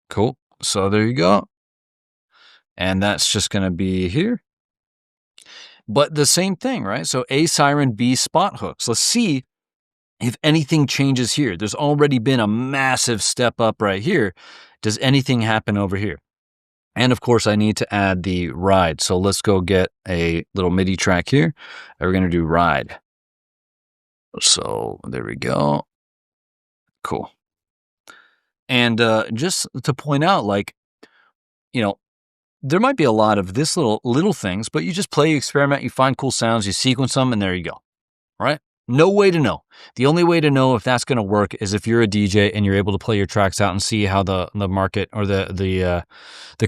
Cool. So there you go. And that's just going to be here. But the same thing, right? So A siren, B spot hooks. Let's see if anything changes here. There's already been a massive step up right here. Does anything happen over here? And of course, I need to add the ride. So let's go get a little MIDI track here. And we're going to do ride. So there we go. Cool. And just to point out, like, you know, there might be a lot of this little things, but you just play, you experiment, you find cool sounds, you sequence them, and there you go. Right? No way to know. The only way to know if that's going to work is if you're a DJ and you're able to play your tracks out and see how the market or the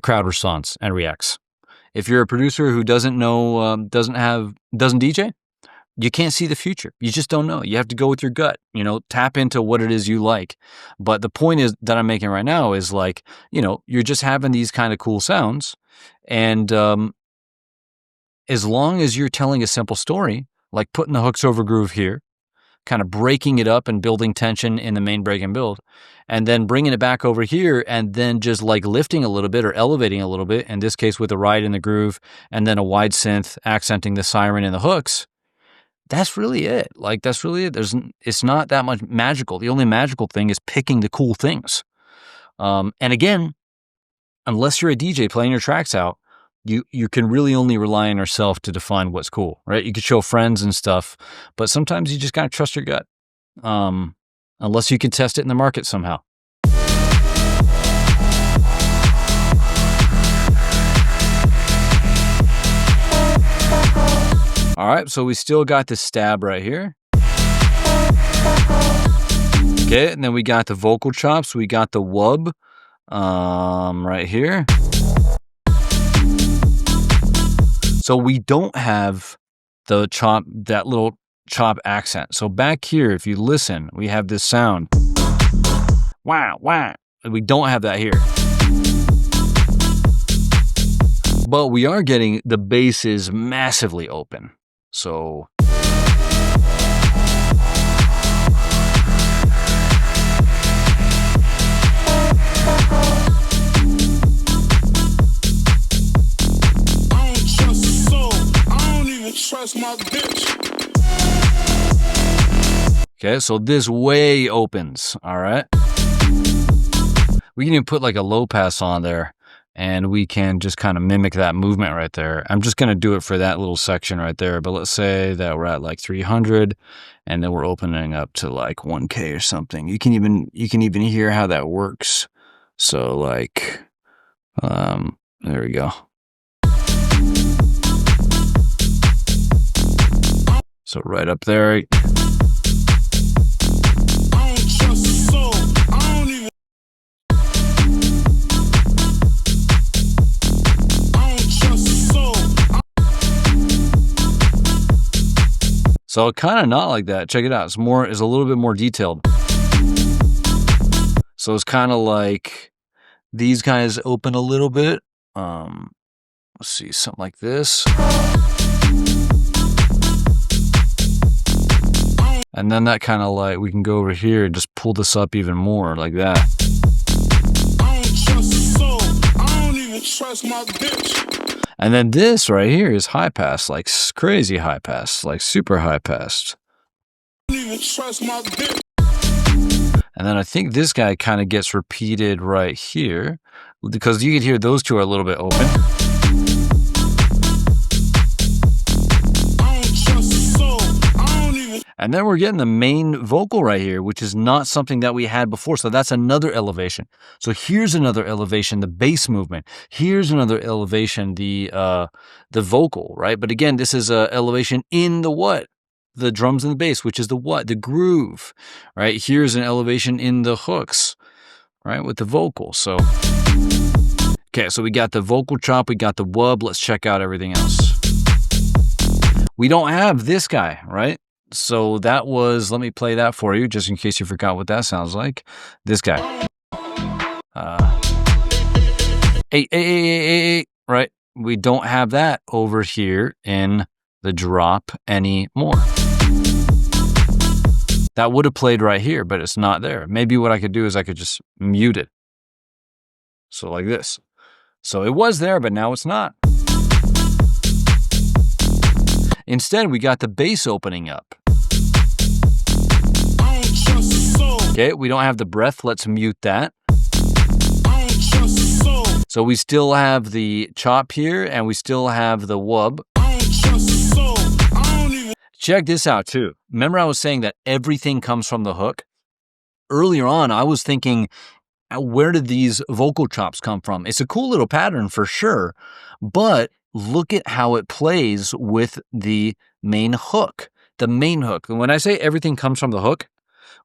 crowd responds and reacts. If you're a producer who doesn't know, doesn't DJ, you can't see the future. You just don't know. You have to go with your gut, tap into what it is you like. But the point is that I'm making right now is like, you're just having these kind of cool sounds. And as long as you're telling a simple story, like putting the hooks over groove here, kind of breaking it up and building tension in the main break and build, and then bringing it back over here and then just like lifting a little bit or elevating a little bit, in this case with a ride in the groove and then a wide synth accenting the siren and the hooks, that's really it. Like, that's really it. It's not that much magical. The only magical thing is picking the cool things. And again, unless you're a DJ playing your tracks out, you can really only rely on yourself to define what's cool, right? You could show friends and stuff, but sometimes you just gotta trust your gut, unless you can test it in the market somehow. All right, so we still got the stab right here. Okay, and then we got the vocal chops. We got the wub right here. So we don't have the chop, that little chop accent. So back here, if you listen, we have this sound. Wow, wow. We don't have that here. But we are getting the bass is massively open. So my bitch. Okay, so this way opens, all right? We can even put like a low pass on there and we can just kind of mimic that movement right there. I'm just going to do it for that little section right there. But let's say that we're at like 300 and then we're opening up to like 1K or something. You can even hear how that works. So like, there we go. So right up there. So kind of not like that. Check it out. It's a little bit more detailed. So it's kind of like these guys open a little bit. Let's see, something like this. And then that kind of like, we can go over here and just pull this up even more like that. I don't trust the soul. I don't even trust my bitch. And then this right here is high pass, like crazy high pass, like super high pass. I don't even trust my bitch. And then I think this guy kind of gets repeated right here because you can hear those two are a little bit open. I don't trust the soul. I don't even. And then we're getting the main vocal right here, which is not something that we had before. So that's another elevation. So here's another elevation, the bass movement. Here's another elevation, the vocal, right? But again, this is a elevation in the what? The drums and the bass, which is the what? The groove, right? Here's an elevation in the hooks, right? With the vocal. So, okay, so we got the vocal chop, we got the wub. Let's check out everything else. We don't have this guy, right? So that was, let me play that for you, just in case you forgot what that sounds like. This guy. Right? We don't have that over here in the drop anymore. That would have played right here, but it's not there. Maybe what I could do is I could just mute it. So like this. So it was there, but now it's not. Instead, we got the bass opening up. I don't trust the soul. Okay, we don't have the breath. Let's mute that. I don't trust the soul. So we still have the chop here, and we still have the wub. I don't trust the soul. I don't even. Check this out too. Remember I was saying that everything comes from the hook? Earlier on, I was thinking, where did these vocal chops come from? It's a cool little pattern for sure, but look at how it plays with the main hook. The main hook. And when I say everything comes from the hook,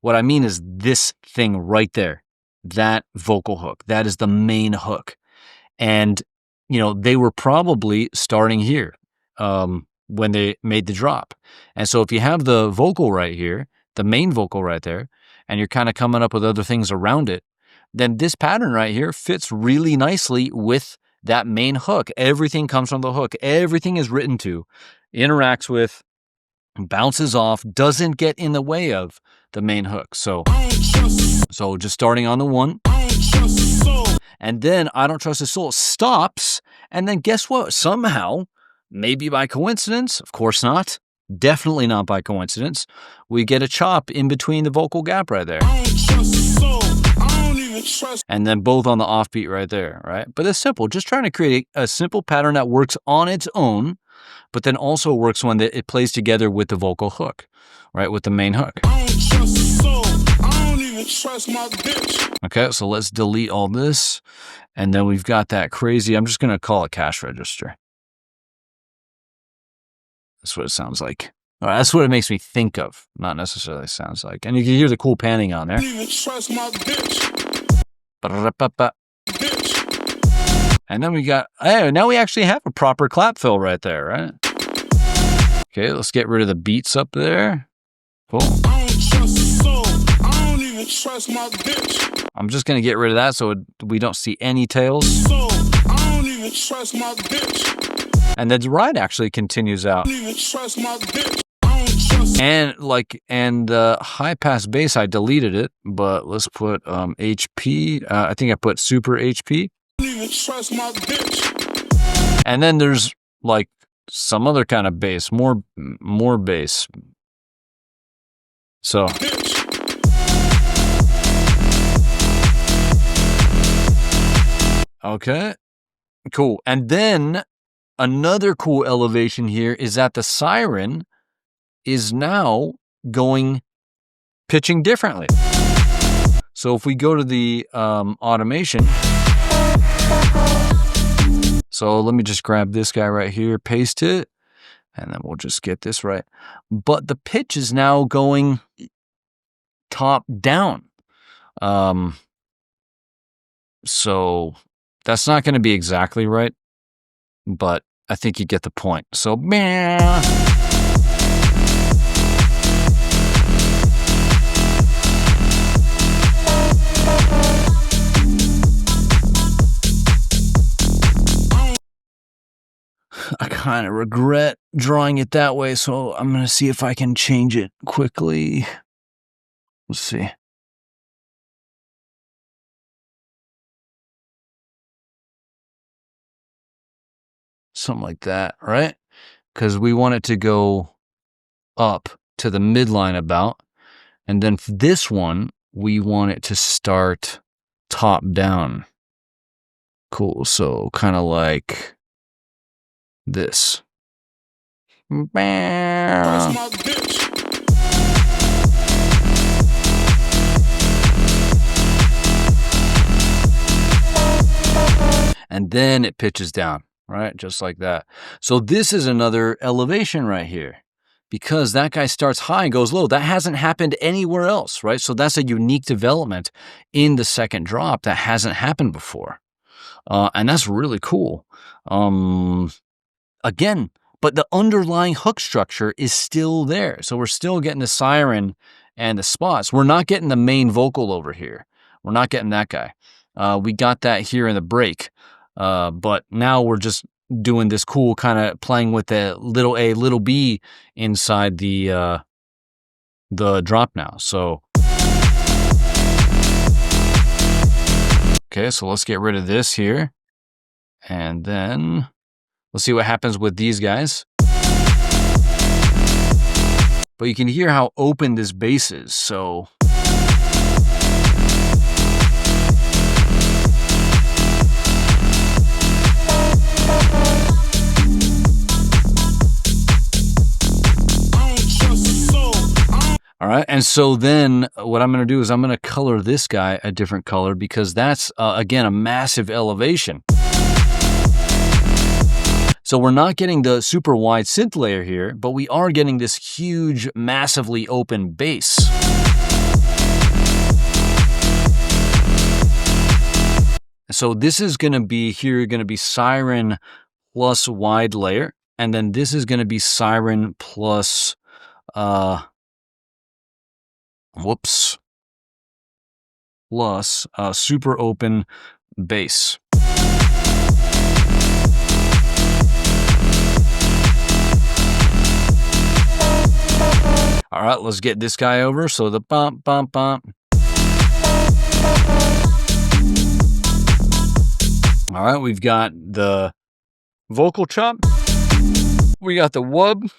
what I mean is this thing right there. That vocal hook. That is the main hook. And, you know, they were probably starting here when they made the drop. And so if you have the vocal right here, the main vocal right there, and you're kind of coming up with other things around it, then this pattern right here fits really nicely with that main hook. Everything comes from the hook. Everything is written to, interacts with, bounces off, doesn't get in the way of the main hook. So just starting on the one. I don't trust the soul. And then I don't trust the soul stops. And then guess what? Somehow, maybe by coincidence, of course not, definitely not by coincidence, we get a chop in between the vocal gap right there. I don't trust the soul. I don't even trust. And then both on the offbeat right there, right? But it's simple. Just trying to create a simple pattern that works on its own, but then also works when it plays together with the vocal hook, right? With the main hook. I don't trust the soul. I don't even trust my bitch. Okay, so let's delete all this. And then we've got that crazy, I'm just going to call it cash register. That's what it sounds like. All right, that's what it makes me think of, not necessarily sounds like. And you can hear the cool panning on there. I don't even trust my bitch. Ba-da-da-ba-ba. Bitch. And then we got, hey, now we actually have a proper clap fill right there, right? Okay, let's get rid of the beats up there. Cool. I don't trust the soul. I don't even trust my bitch. I'm just going to get rid of that so we don't see any tails. Soul. I don't even trust my bitch. And the ride actually continues out. I don't even trust my bitch. I don't trust. And the high pass bass, I deleted it, but let's put HP. I think I put super HP. I don't even trust my bitch. And then there's like some other kind of bass, more bass. So Bitch. okay, Cool. And then another cool elevation here is that the siren is now pitching differently. So if we go to the automation, so let me just grab this guy right here, paste it, and then we'll just get this right. But the pitch is now going top down. So that's not going to be exactly right, but I think you get the point. So, I kind of regret drawing it that way, so I'm going to see if I can change it quickly. Let's see. Something like that, right? Because we want it to go up to the midline about. And then for this one, we want it to start top down. Cool. So kind of like this. That's my bitch. And then it pitches down, right? Just like that. So this is another elevation right here. Because that guy starts high and goes low. That hasn't happened anywhere else, right? So that's a unique development in the second drop that hasn't happened before. And that's really cool. Again, but the underlying hook structure is still there. So we're still getting the siren and the spots. We're not getting the main vocal over here. We're not getting that guy. We got that here in the break. But now we're just doing this cool kind of playing with the little a, little b inside the drop now. So, okay, so let's get rid of this here. And then let's see what happens with these guys. But you can hear how open this bass is, so. All right, and so then what I'm going to do is I'm going to color this guy a different color because that's, again, a massive elevation. So we're not getting the super wide synth layer here, but we are getting this huge, massively open bass. So this is going to be here, going to be siren plus wide layer, and then this is going to be siren plus, plus super open bass. All right, let's get this guy over. So the bump, bump, bump. All right, we've got the vocal chop. We got the wub.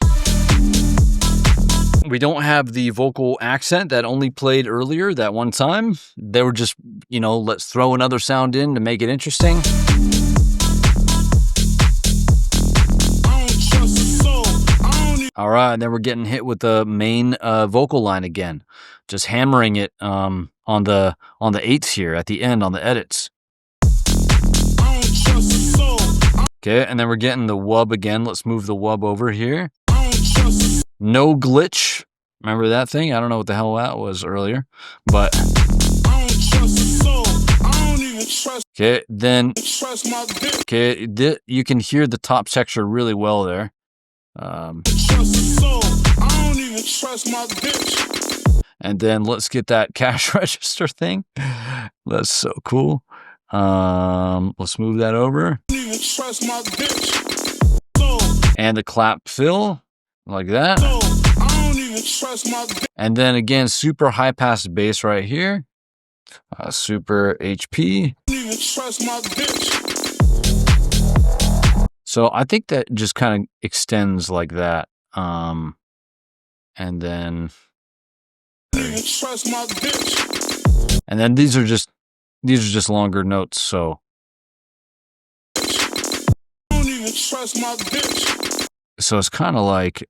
We don't have the vocal accent that only played earlier that one time. They were just, let's throw another sound in to make it interesting. All right, then we're getting hit with the main vocal line again. Just hammering it on the eights here at the end on the edits. Okay, and then we're getting the wub again. Let's move the wub over here. No glitch. Remember that thing? I don't know what the hell that was earlier, but okay, then okay, you can hear the top texture really well there. And then let's get that cash register thing. That's so cool. Let's move that over. And the clap fill like that. And then again, super high pass bass right here. Super HP. So I think that just kind of extends like that. And then these are just longer notes, so even trust my bitch. So it's kind of like,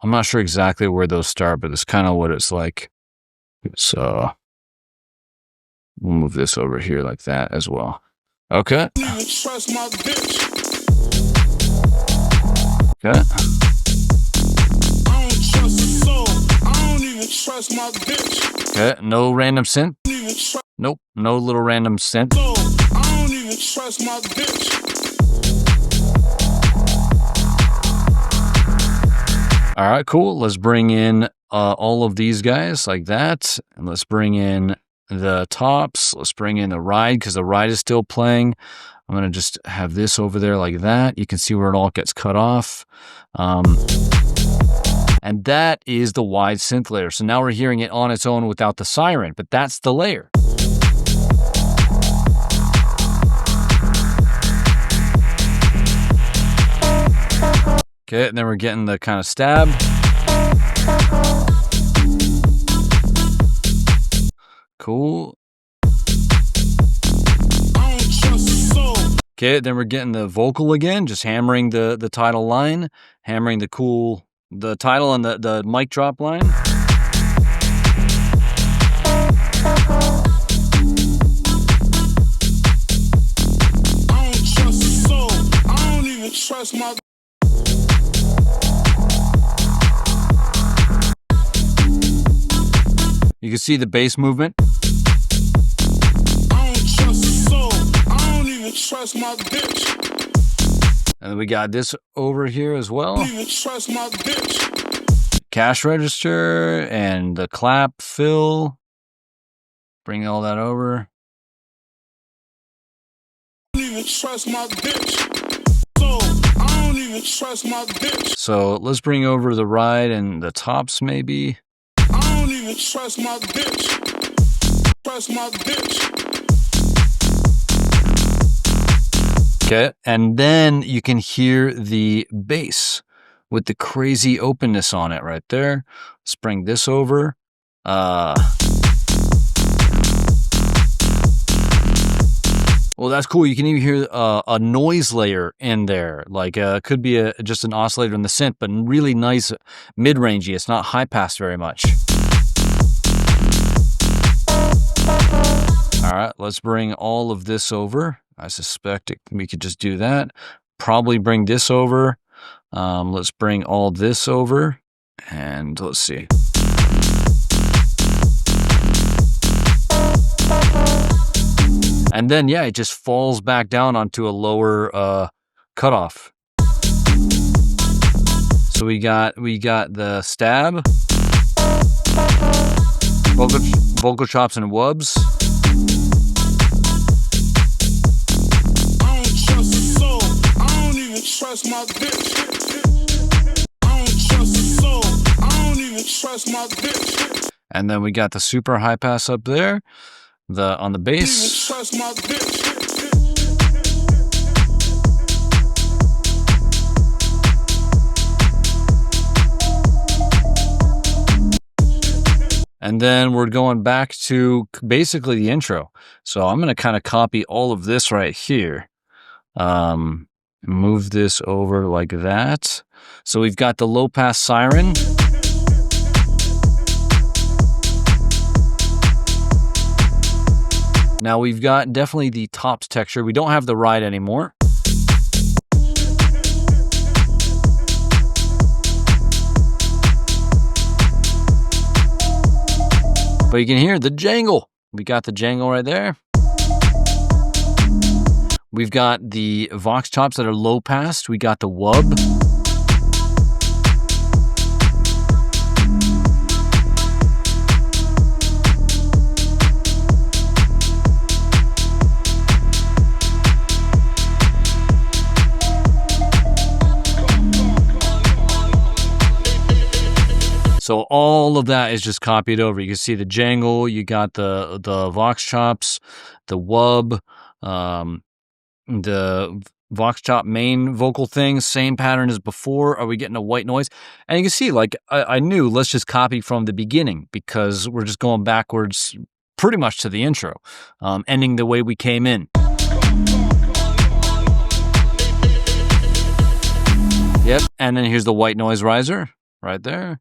I'm not sure exactly where those start, but it's kind of what it's like. So we'll move this over here like that as well. Okay. Even trust my bitch. Okay. I don't trust a soul. I don't even trust my bitch. Okay. No random synth. Even trust Nope. No little random synth. soul. I don't even trust my bitch. All right, cool. Let's bring in all of these guys like that. And let's bring in the tops. Let's bring in the ride because the ride is still playing. I'm going to just have this over there like that. You can see where it all gets cut off. And that is the wide synth layer. So now we're hearing it on its own without the siren, but that's the layer. Okay, and then we're getting the kind of stab. Cool. I don't trust a soul. Okay, then we're getting the vocal again, just hammering the title line, hammering the title and the mic drop line. I don't trust a soul. I don't even trust my You can see the bass movement. I don't trust a soul. I don't even trust my bitch. And then we got this over here as well. I don't even trust my bitch. Cash register and the clap fill. Bring all that over. I don't even trust my bitch. So I don't even trust my bitch. So let's bring over the ride and the tops maybe. I don't even trust my bitch. Trust my bitch. Okay, and then you can hear the bass with the crazy openness on it right there. Let's bring this over. Well, that's cool. You can even hear a noise layer in there. Like it could be just an oscillator in the synth, but really nice mid-rangey. It's not high pass very much. All right, let's bring all of this over. I suspect we could just do that. Probably bring this over. Let's bring all this over. And let's see. And then, yeah, it just falls back down onto a lower cutoff. So we got the stab, vocal chops and wubs. I don't trust a soul. I don't even trust my bitch. I don't trust a soul. I don't even trust my bitch. And then we got the super high pass up there, on the Even bass. trust my bitch. And then we're going back to basically the intro. So I'm going to kind of copy all of this right here. Move this over like that. So we've got the low pass siren. Now we've got definitely the tops texture. We don't have the ride anymore. But you can hear the jangle. We got the jangle right there. We've got the vox chops that are low passed. We got the wub. So all of that is just copied over. You can see the jangle, you got the vox chops, the wub, the vox chop main vocal thing, same pattern as before. Are we getting a white noise? And you can see, like, I knew, let's just copy from the beginning because we're just going backwards pretty much to the intro, ending the way we came in. Yep, and then here's the white noise riser right there.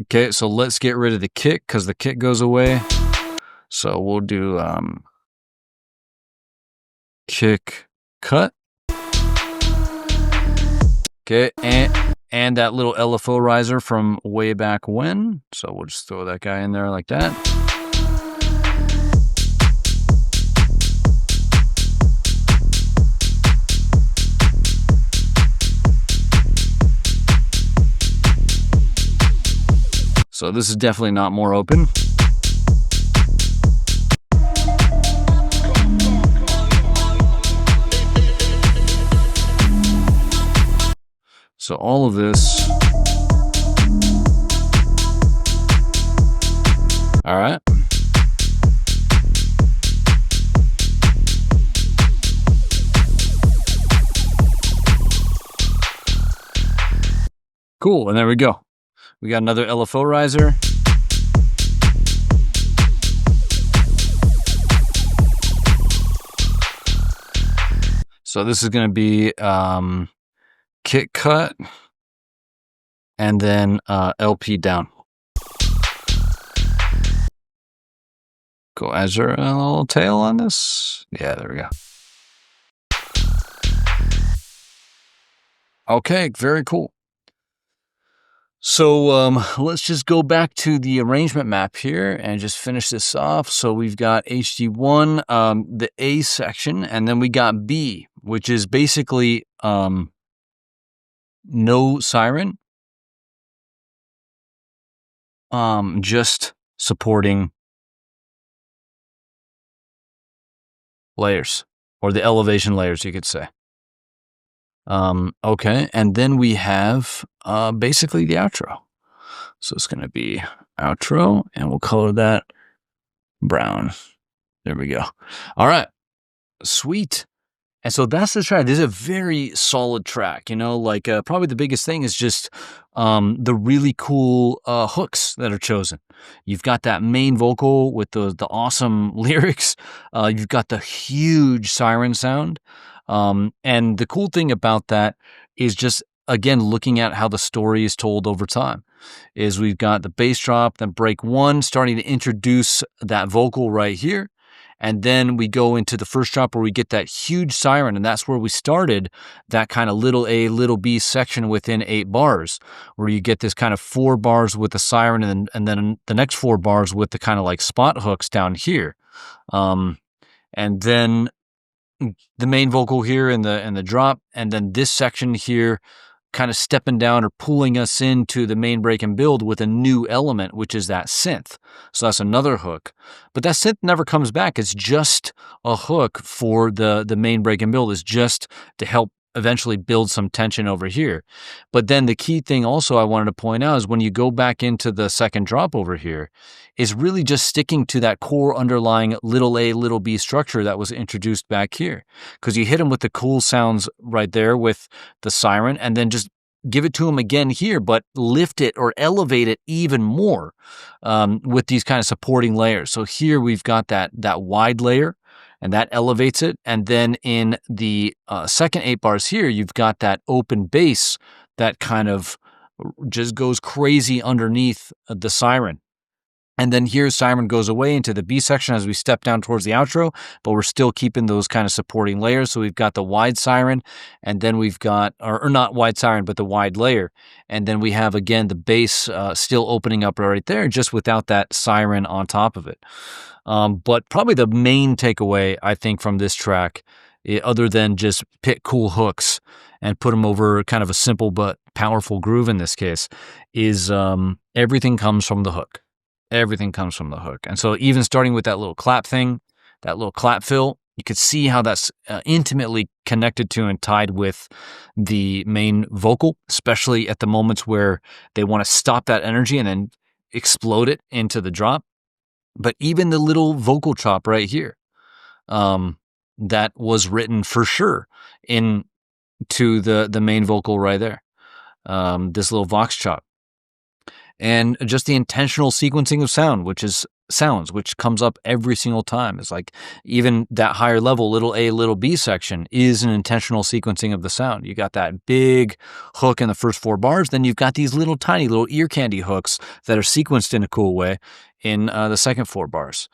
Okay, so let's get rid of the kick because the kick goes away. So we'll do kick cut. Okay, and that little LFO riser from way back when. So we'll just throw that guy in there like that. So this is definitely not more open. So all of this. All right. Cool, and there we go. We got another LFO riser. So this is going to be kick cut and then LP down. Cool. Is there a little tail on this? Yeah, there we go. Okay, very cool. So let's just go back to the arrangement map here and just finish this off. So we've got HD1, the A section, and then we got B, which is basically no siren, just supporting layers, or the elevation layers, you could say. Okay, and then we have basically the outro. So it's going to be outro, and we'll color that brown. There we go. All right, sweet. And so that's the track. This is a very solid track, you know, like probably the biggest thing is just the really cool hooks that are chosen. You've got that main vocal with the awesome lyrics. You've got the huge siren sound. And the cool thing about that is just, again, looking at how the story is told over time. Is we've got the bass drop, then break one, starting to introduce that vocal right here. And then we go into the first drop where we get that huge siren, and that's where we started that kind of little A, little B section within 8 bars, where you get this kind of 4 bars with the siren, and then the next 4 bars with the kind of like spot hooks down here. And then the main vocal here in the drop, and then this section here kind of stepping down or pulling us into the main break and build with a new element, which is that synth. So that's another hook. But that synth never comes back. It's just a hook for the main break and build. It's just to help eventually build some tension over here. But then the key thing also I wanted to point out is when you go back into the second drop over here, is really just sticking to that core underlying little A, little B structure that was introduced back here. Because you hit them with the cool sounds right there with the siren, and then just give it to them again here, but lift it or elevate it even more with these kind of supporting layers. So here we've got that wide layer, and that elevates it. And then in the second 8 bars here, you've got that open bass that kind of just goes crazy underneath the siren. And then here, siren goes away into the B section as we step down towards the outro, but we're still keeping those kind of supporting layers. So we've got the wide siren, and then we've got, or not wide siren, but the wide layer. And then we have, again, the bass still opening up right there, just without that siren on top of it. But probably the main takeaway, I think, from this track, other than just pick cool hooks and put them over kind of a simple but powerful groove in this case, is everything comes from the hook. Everything comes from the hook. And so even starting with that little clap thing, that little clap fill, you could see how that's intimately connected to and tied with the main vocal, especially at the moments where they want to stop that energy and then explode it into the drop. But even the little vocal chop right here, that was written for sure into the main vocal right there. This little vox chop. and just the intentional sequencing of sounds, which comes up every single time. It's like even that higher level, little A, little B section is an intentional sequencing of the sound. You got that big hook in the first 4 bars, then you've got these little tiny little ear candy hooks that are sequenced in a cool way in the second 4 bars.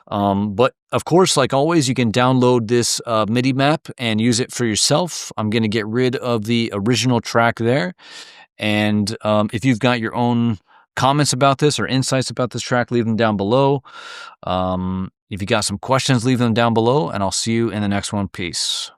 But of course, like always, you can download this MIDI map and use it for yourself. I'm going to get rid of the original track there. And if you've got your own comments about this or insights about this track, leave them down below. If you got some questions, leave them down below, and I'll see you in the next one. Peace.